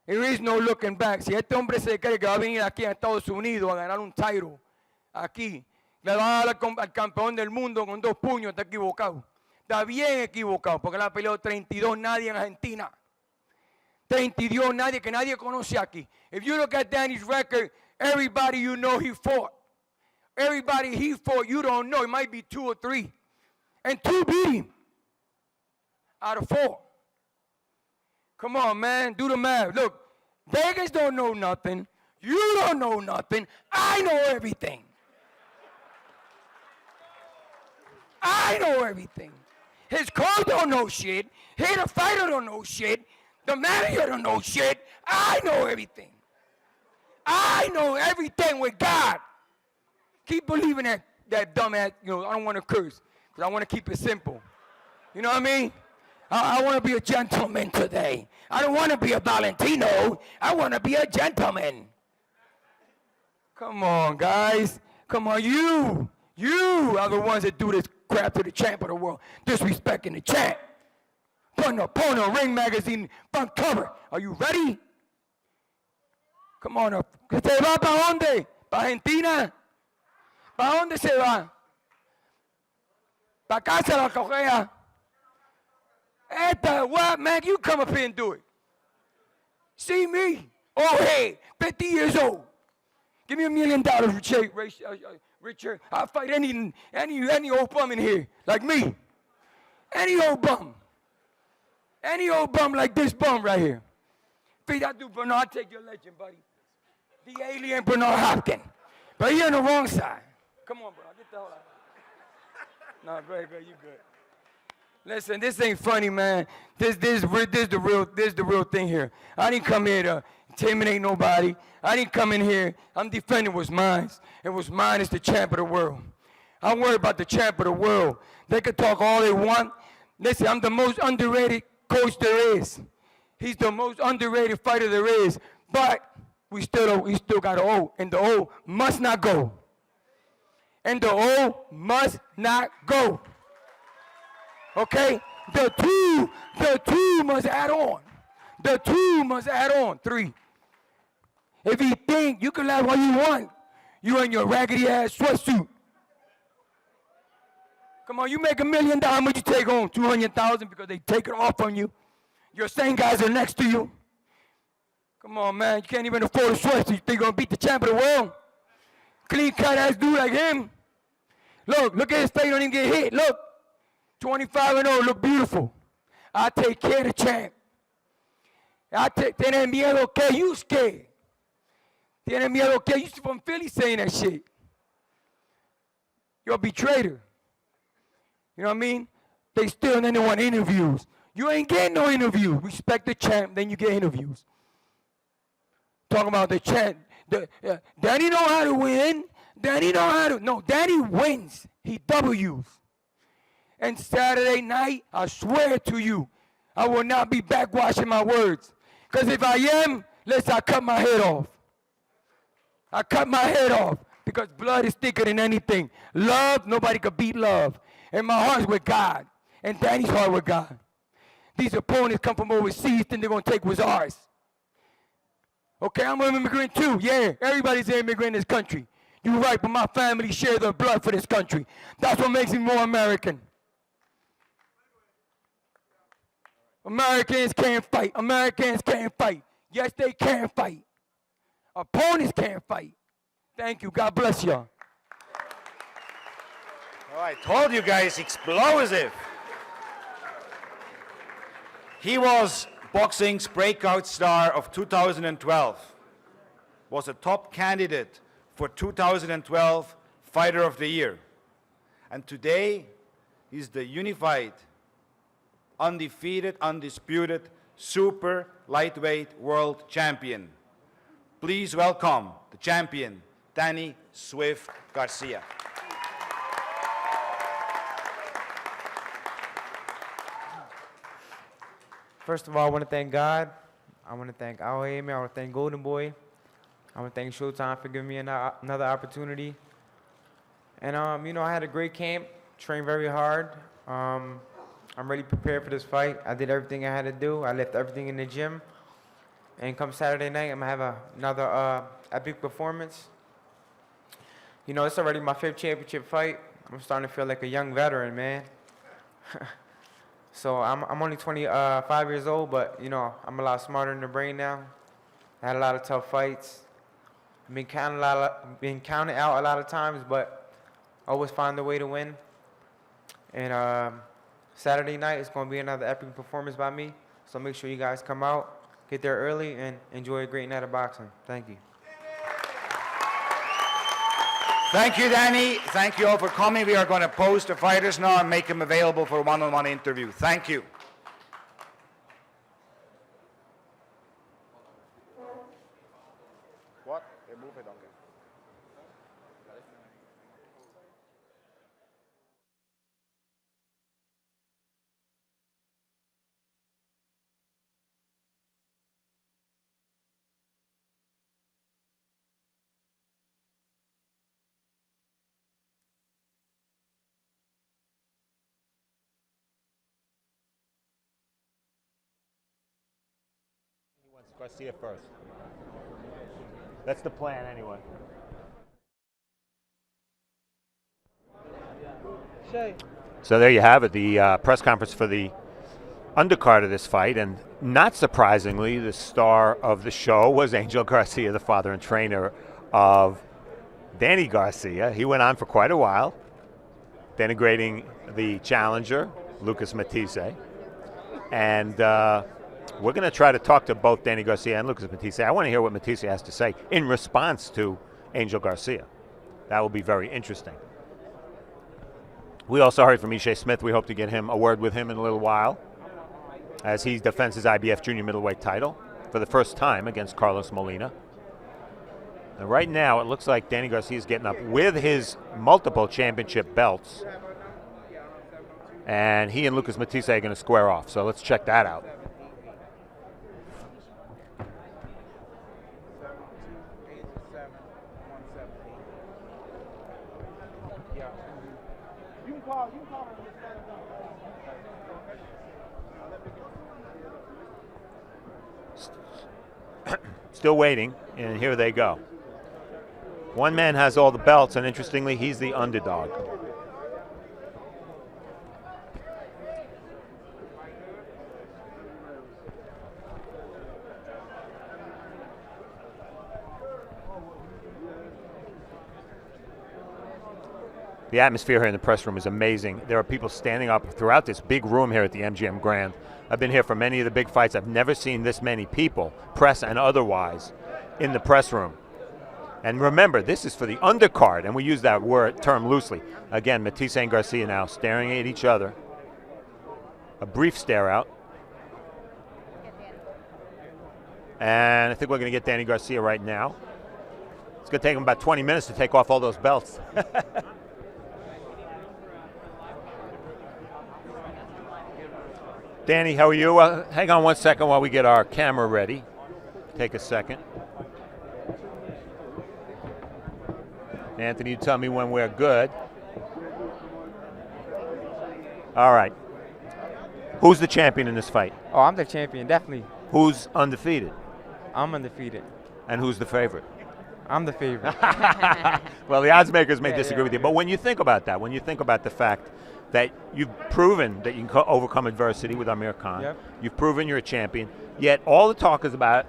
There is no looking back. Si este hombre se cree que va a venir aquí a Estados Unidos a ganar un title, aquí, le va a dar al campeón del mundo con 2 puños, está equivocado. Está bien equivocado, porque le ha peleado 32 nadie en Argentina. 32 nadie que nadie conoce aquí. If you look at Danny's record, everybody you know he fought. Everybody he fought, you don't know. It might be 2 or 3. And 2 beat him out of 4. Come on, man. Do the math. Look, Vegas don't know nothing. You don't know nothing. I know everything. I know everything. His coach don't know shit. He the fighter don't know shit. The manager don't know shit. I know everything. I know everything with God. Keep believing that dumbass, I don't want to curse, because I want to keep it simple. You know what I mean? I want to be a gentleman today. I don't want to be a Valentino. I want to be a gentleman. Come on, guys. Come on, you are the ones that do this crap to the champ of the world, disrespecting the champ. Putting a porno Ring magazine front cover. Are you ready? Come on up. ¿Se va para dónde? ¿Para Argentina? ¿Para dónde se va? ¿Para casa la cogea? What, man? You come up here and do it. See me? Oh, hey, 50 years old. Give me $1 million, Richard. I'll fight any old bum in here, like me. Any old bum. Any old bum like this bum right here. Feed I do, Bernard, I'll take your legend, buddy. The alien Bernard Hopkins. But you're on the wrong side. Come on, bro. Get the hell out. No, bro, you good. Listen, this ain't funny, man. This the real thing here. I didn't come here to intimidate nobody. I didn't come in here. I'm defending what's mine. And what's mine is the champ of the world. I'm worried about the champ of the world. They can talk all they want. Listen, I'm the most underrated coach there is. He's the most underrated fighter there is. But we still got an O, and the O must not go. And the O must not go. Okay? The two must add on. The two must add on. 3. If you think you can laugh all you want, you in your raggedy ass sweatsuit. Come on, you make $1 million, what you take home? 200,000 because they take it off on you. Your same guys are next to you. Come on, man, you can't even afford a sweatsuit. You think you're gonna beat the champ of the world? Clean cut ass dude like him. Look at his face, don't even get hit. Look, 25-0, look beautiful. I take care of the champ. Tiene miedo que you scared. Tiene miedo que you from Philly saying that shit. You're a betrayer. You know what I mean? They still didn't want interviews. You ain't getting no interview. Respect the champ, then you get interviews. Talking about the champ. Danny know how to win. Danny know how to. No, Danny wins. He W's. And Saturday night, I swear to you, I will not be backwashing my words. Because if I am, I cut my head off. I cut my head off. Because blood is thicker than anything. Love, nobody could beat love. And my heart's with God. And Danny's heart with God. These opponents come from overseas, think they're going to take what's ours. Okay, I'm an immigrant too. Yeah, everybody's an immigrant in this country. You're right, but my family share their blood for this country. That's what makes me more American. Americans can't fight. Americans can't fight. Yes, they can fight. Opponents can't fight. Thank you. God bless y'all.
Oh, I told you guys, explosive. He was boxing's breakout star of 2012. Was a top candidate for 2012 Fighter of the Year. And today, he's the unified, undefeated, undisputed, super lightweight world champion. Please welcome the champion, Danny Swift Garcia.
First of all, I want to thank God. I want to thank ARAND. I want to thank Golden Boy. I want to thank Showtime for giving me another opportunity. And, you know, I had a great camp, trained very hard. I'm really prepared for this fight. I did everything I had to do. I left everything in the gym. And come Saturday night, I'm going to have another epic performance. You know, it's already my 5th championship fight. I'm starting to feel like a young veteran, man. So I'm only 25 years old, but, you know, I'm a lot smarter in the brain now. I had a lot of tough fights. I've been counted out a lot of times, but always find a way to win. And Saturday night is going to be another epic performance by me. So make sure you guys come out, get there early, and enjoy a great night of boxing. Thank you.
Thank you, Danny. Thank you all for coming. We are going to post the fighters now and make them available for a one-on-one interview. Thank you. What? Remove it, okay.
Garcia first. That's the plan anyway. So there you have it, the press conference for the undercard of this fight, and not surprisingly, the star of the show was Angel Garcia, the father and trainer of Danny Garcia. He went on for quite a while, denigrating the challenger, Lucas Matthysse, and we're going to try to talk to both Danny Garcia and Lucas Matthysse. I want to hear what Matthysse has to say in response to Angel Garcia. That will be very interesting. We also heard from Ishe Smith. We hope to get him a word with him in a little while as he defends his IBF junior middleweight title for the first time against Carlos Molina. And right now, it looks like Danny Garcia is getting up with his multiple championship belts. And he and Lucas Matthysse are going to square off. So let's check that out. Still waiting, and here they go. One man has all the belts, and interestingly, he's the underdog. The atmosphere here in the press room is amazing. There are people standing up throughout this big room here at the MGM Grand. I've been here for many of the big fights. I've never seen this many people, press and otherwise, in the press room. And remember, this is for the undercard, and we use that term loosely. Again, Matthysse and Garcia now staring at each other. A brief stare out. And I think we're going to get Danny Garcia right now. It's going to take him about 20 minutes to take off all those belts. Danny, how are you? Hang on one second while we get our camera ready. Take a second. Anthony, you tell me when we're good. All right. Who's the champion in this fight?
Oh, I'm the champion, definitely.
Who's undefeated?
I'm undefeated.
And who's the favorite?
I'm the favorite.
Well, the odds makers may disagree with you, but when you think about that, when you think about the fact that you've proven that you can overcome adversity with Amir Khan, you've proven you're a champion, yet all the talk is about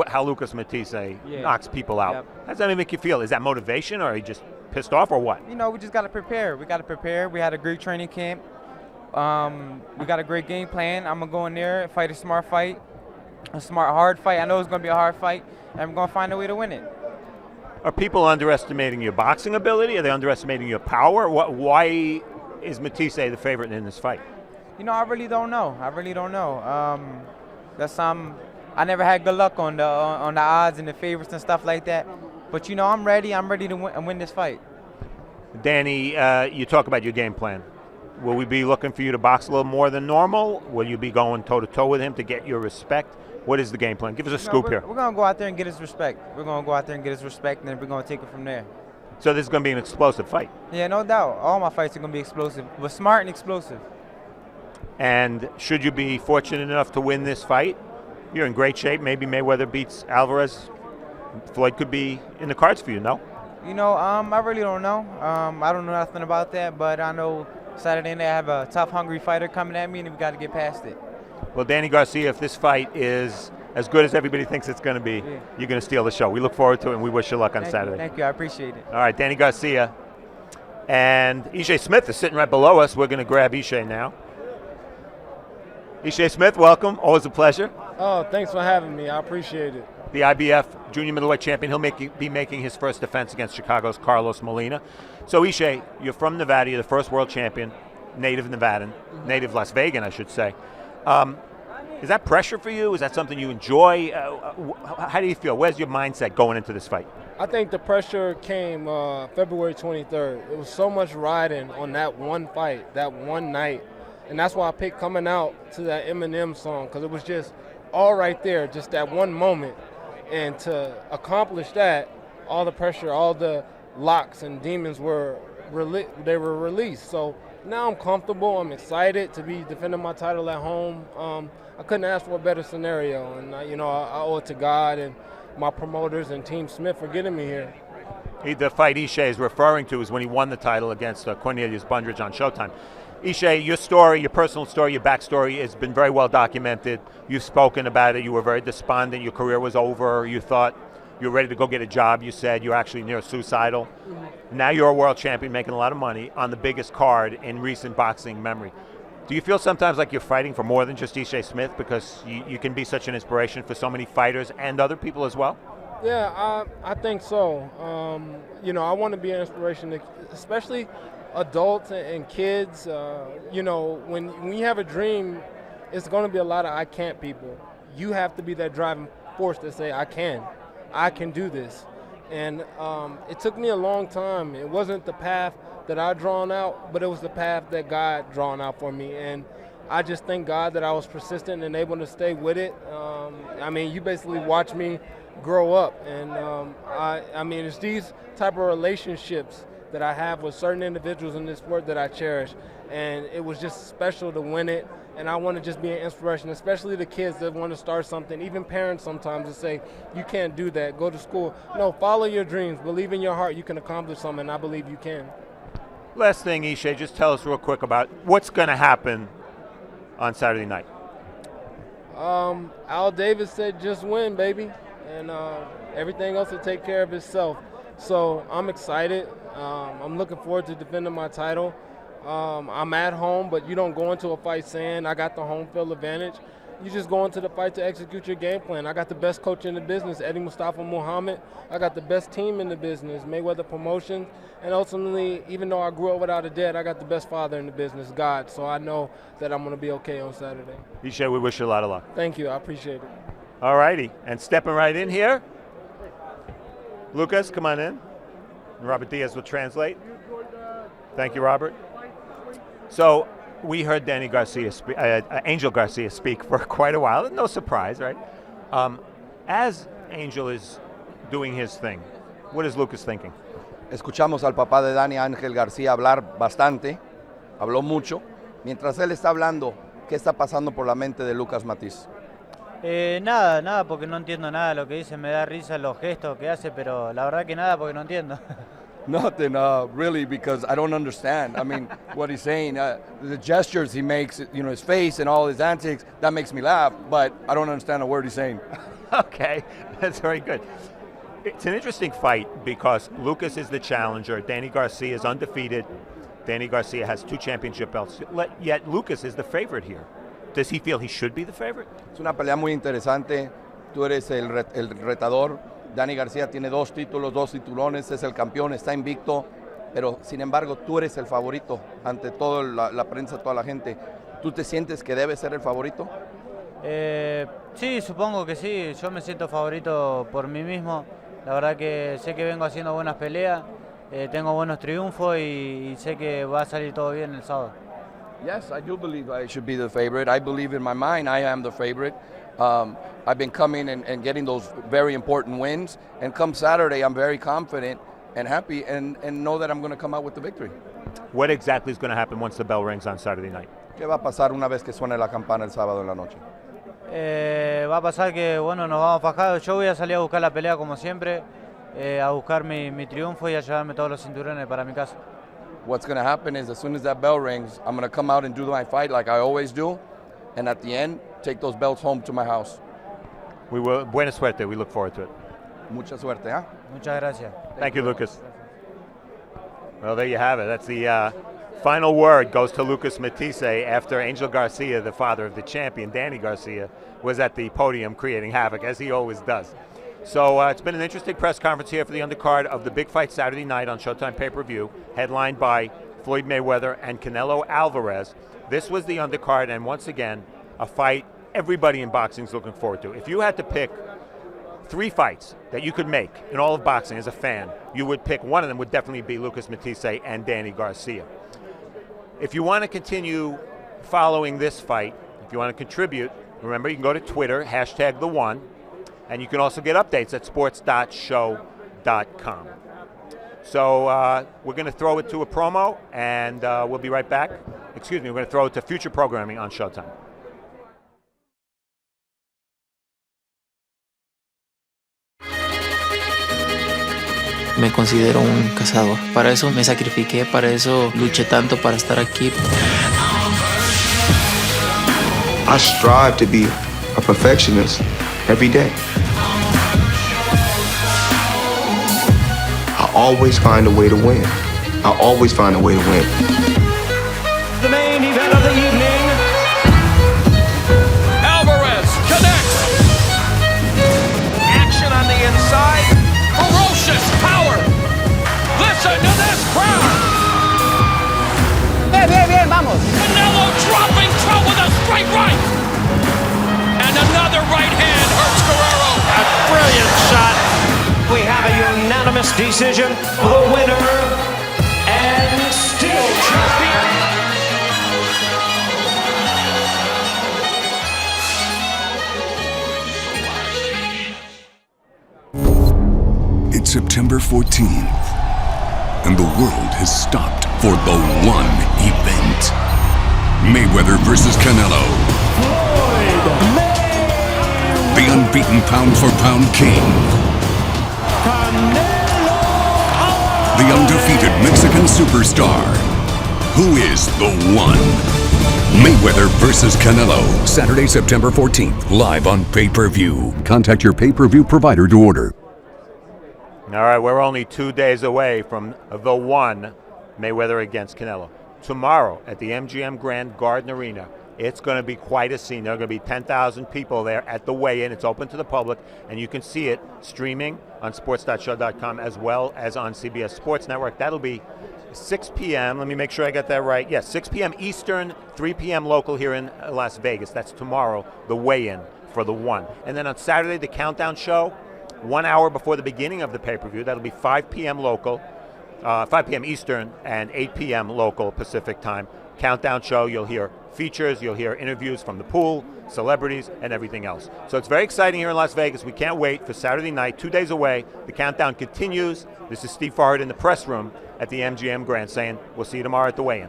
how Lucas Matthysse knocks people out. How does that make you feel? Is that motivation, or are you just pissed off, or what?
You know, we just got to prepare. We got to prepare. We had a great training camp. We got a great game plan. I'm going to go in there and fight a smart fight, a smart, hard fight. I know it's going to be a hard fight, and I'm going to find a way to win it.
Are people underestimating your boxing ability? Are they underestimating your power? Why is Matthysse the favorite in this fight?
You know, I really don't know. I really don't know. That's some. I never had good luck on the odds and the favorites and stuff like that. But you know, I'm ready. I'm ready to win this fight.
Danny, you talk about your game plan. Will we be looking for you to box a little more than normal? Will you be going toe-to-toe with him to get your respect? What is the game plan? Give us a scoop here.
We're going to go out there and get his respect. We're going to go out there and get his respect, and then we're going to take it from there.
So this is going to be an explosive fight.
Yeah, no doubt. All my fights are going to be explosive, but smart and explosive.
And should you be fortunate enough to win this fight, you're in great shape. Maybe Mayweather beats Alvarez. Floyd could be in the cards for you, no?
You know, I really don't know. I don't know nothing about that, but I know Saturday night I have a tough, hungry fighter coming at me, and we got to get past it.
Well, Danny Garcia, if this fight is as good as everybody thinks it's going to be, you're going to steal the show. We look forward to it, and we wish you luck on Saturday.
Thank you. I appreciate it.
All right, Danny Garcia. And Ishe Smith is sitting right below us. We're going to grab Ishe now. Ishe Smith, welcome. Always a pleasure.
Oh, thanks for having me. I appreciate it.
The IBF junior middleweight champion. He'll be making his first defense against Chicago's Carlos Molina. So, Ishe, you're from Nevada. You're the first world champion, native Nevadan, native Las Vegan, I should say. Is that pressure for you? Is that something you enjoy? How do you feel? Where's your mindset going into this fight?
I think the pressure came February 23rd. It was so much riding on that one fight, that one night. And that's why I picked coming out to that Eminem song, because it was just all right there, just that one moment. And to accomplish that, all the pressure, all the locks and demons were released. So now I'm comfortable. I'm excited to be defending my title at home. I couldn't ask for a better scenario, and I owe it to God and my promoters and Team Smith for getting me here.
The fight Ishe is referring to is when he won the title against Cornelius Bundridge on Showtime. Ishe, your story, your personal story, your backstory has been very well documented. You've spoken about it. You were very despondent. Your career was over. You thought you were ready to go get a job. You said you were actually near suicidal. Mm-hmm. Now you're a world champion making a lot of money on the biggest card in recent boxing memory. Do you feel sometimes like you're fighting for more than just Ishe Smith, because you can be such an inspiration for so many fighters and other people as well?
Yeah, I think so. I want to be an inspiration, to, especially adults and kids. When you have a dream, it's going to be a lot of I can't people. You have to be that driving force to say, I can do this. And it took me a long time. It wasn't the path that I drawn out, but it was the path that God drawn out for me. And I just thank God that I was persistent and able to stay with it. You basically watch me grow up. And it's these type of relationships that I have with certain individuals in this sport that I cherish. And it was just special to win it. And I want to just be an inspiration, especially the kids that want to start something, even parents sometimes that say, you can't do that, go to school. No, follow your dreams, believe in your heart you can accomplish something, and I believe you can.
Last thing, Ishe, just tell us real quick about what's going to happen on Saturday night.
Al Davis said just win, baby, and everything else will take care of itself. So I'm excited. I'm looking forward to defending my title. I'm at home, but you don't go into a fight saying I got the home field advantage. You just go into the fight to execute your game plan. I got the best coach in the business, Eddie Mustafa Muhammad. I got the best team in the business, Mayweather Promotions. And ultimately, even though I grew up without a dad, I got the best father in the business, God. So I know that I'm going to be okay on Saturday.
Ishe, we wish you a lot of luck.
Thank you. I appreciate it.
All righty. And stepping right in here, Lucas, come on in. Robert Diaz will translate. Thank you, Robert. So we heard Danny Garcia, Angel Garcia speak for quite a while. No surprise, right? As Angel is doing his thing, what is Lucas thinking?
Escuchamos al papá de Dani, Ángel García, hablar bastante, habló mucho. Mientras él está hablando, ¿qué está pasando por la mente de Lucas Matthysse?
Nada, porque no entiendo nada de lo que dice. Me da risa los gestos que hace, pero la verdad que nada, porque no entiendo.
Nothing, really, because I don't understand. I mean, what he's saying, the gestures he makes, his face and all his antics, that makes me laugh, but I don't understand a word he's saying.
Okay, that's very good. It's an interesting fight because Lucas is the challenger. Danny Garcia is undefeated. Danny Garcia has 2 championship belts, yet Lucas is the favorite here. Does he feel he should be the favorite?
Es una pelea muy interesante. Tú eres el retador Danny Garcia tiene 2 títulos, 2 titulones, es el campeón, está invicto, pero sin embargo tú eres el favorito ante toda la prensa, toda la gente. ¿Tú te sientes que debes ser el favorito?
Sí, supongo que sí. Yo me siento favorito por mí mismo. La verdad que sé que vengo haciendo buenas peleas, tengo buenos triunfos y sé que va a salir todo bien el sábado.
Yes, I do believe I should be the favorite. I believe in my mind I am the favorite. I've been coming and getting those very important wins. And come Saturday, I'm very confident and happy and know that I'm going to come out with the victory.
What exactly is going to happen once the bell rings on Saturday night?
¿Qué va a pasar una vez que suene la campana el sábado en la noche?
Va a pasar que, bueno, nos vamos fajados. Yo voy a salir a buscar la pelea como siempre, a buscar mi triunfo y a llevarme todos los cinturones para mi casa.
What's going to happen is as soon as that bell rings, I'm going to come out and do my fight like I always do, and at the end, take those belts home to my house.
We will. Buena suerte. We look forward to it.
Mucha suerte, ¿eh?
Muchas gracias.
Thank you, Lucas. Well, there you have it. That's the final word goes to Lucas Matthysse after Angel Garcia, the father of the champion, Danny Garcia, was at the podium creating havoc, as he always does. So it's been an interesting press conference here for the undercard of the big fight Saturday night on Showtime pay-per-view, headlined by Floyd Mayweather and Canelo Alvarez. This was the undercard, and once again, a fight everybody in boxing is looking forward to. If you had to pick 3 fights that you could make in all of boxing as a fan, you would pick one of them would definitely be Lucas Matthysse and Danny Garcia. If you want to continue following this fight, if you want to contribute, remember you can go to Twitter, #TheOne, and you can also get updates at sports.show.com. So we're going to throw it to a promo, and we'll be right back. Excuse me, we're going to throw it to future programming on Showtime.
Me considero un cazador. Para eso me sacrifiqué, para eso luché tanto para estar aquí.
I strive to be a perfectionist every day. I always find a way to win. I always find a way to win.
The main event of the evening. Alvarez connects. Action on the inside. Ferocious power. Listen to this crowd.
Bien, vamos.
Canelo dropping throw with a straight right. And another right hand hurts Guerrero.
A brilliant shot. We have a unanimous decision for the winner and still champion.
It's September 14th, and the world has stopped for the one event. Mayweather versus Canelo. The unbeaten pound-for-pound king. The undefeated Mexican superstar. Who is the one? Mayweather versus Canelo. Saturday, September 14th, live on pay-per-view. Contact your pay-per-view provider to order.
All right, we're only 2 days away from the one, Mayweather against Canelo. Tomorrow at the MGM Grand Garden Arena, it's going to be quite a scene. There are going to be 10,000 people there at the weigh-in. It's open to the public, and you can see it streaming on sports.show.com as well as on CBS Sports Network. That'll be 6 p.m. Let me make sure I got that right. Yes, 6 p.m. Eastern, 3 p.m. local here in Las Vegas. That's tomorrow, the weigh-in for the one. And then on Saturday, the countdown show, 1 hour before the beginning of the pay-per-view. That'll be 5 p.m. local, 5 p.m. Eastern, and 8 p.m. local Pacific time. Countdown show, you'll hear features, you'll hear interviews from the pool, celebrities, and everything else. So it's very exciting here in Las Vegas. We can't wait for Saturday night, 2 days away. The countdown continues. This is Steve Farhad in the press room at the MGM Grand saying, we'll see you tomorrow at the weigh-in.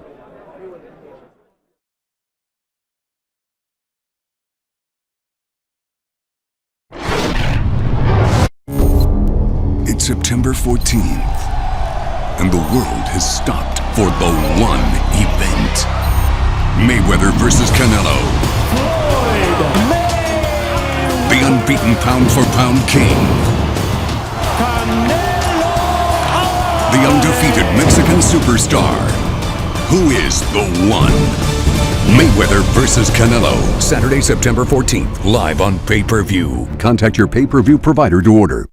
It's September 14th, and the world has stopped for the one event. Mayweather versus Canelo. The unbeaten pound-for-pound king. The undefeated Mexican superstar. Who is the one? Mayweather versus Canelo. Saturday, September 14th, live on pay-per-view. Contact your pay-per-view provider to order.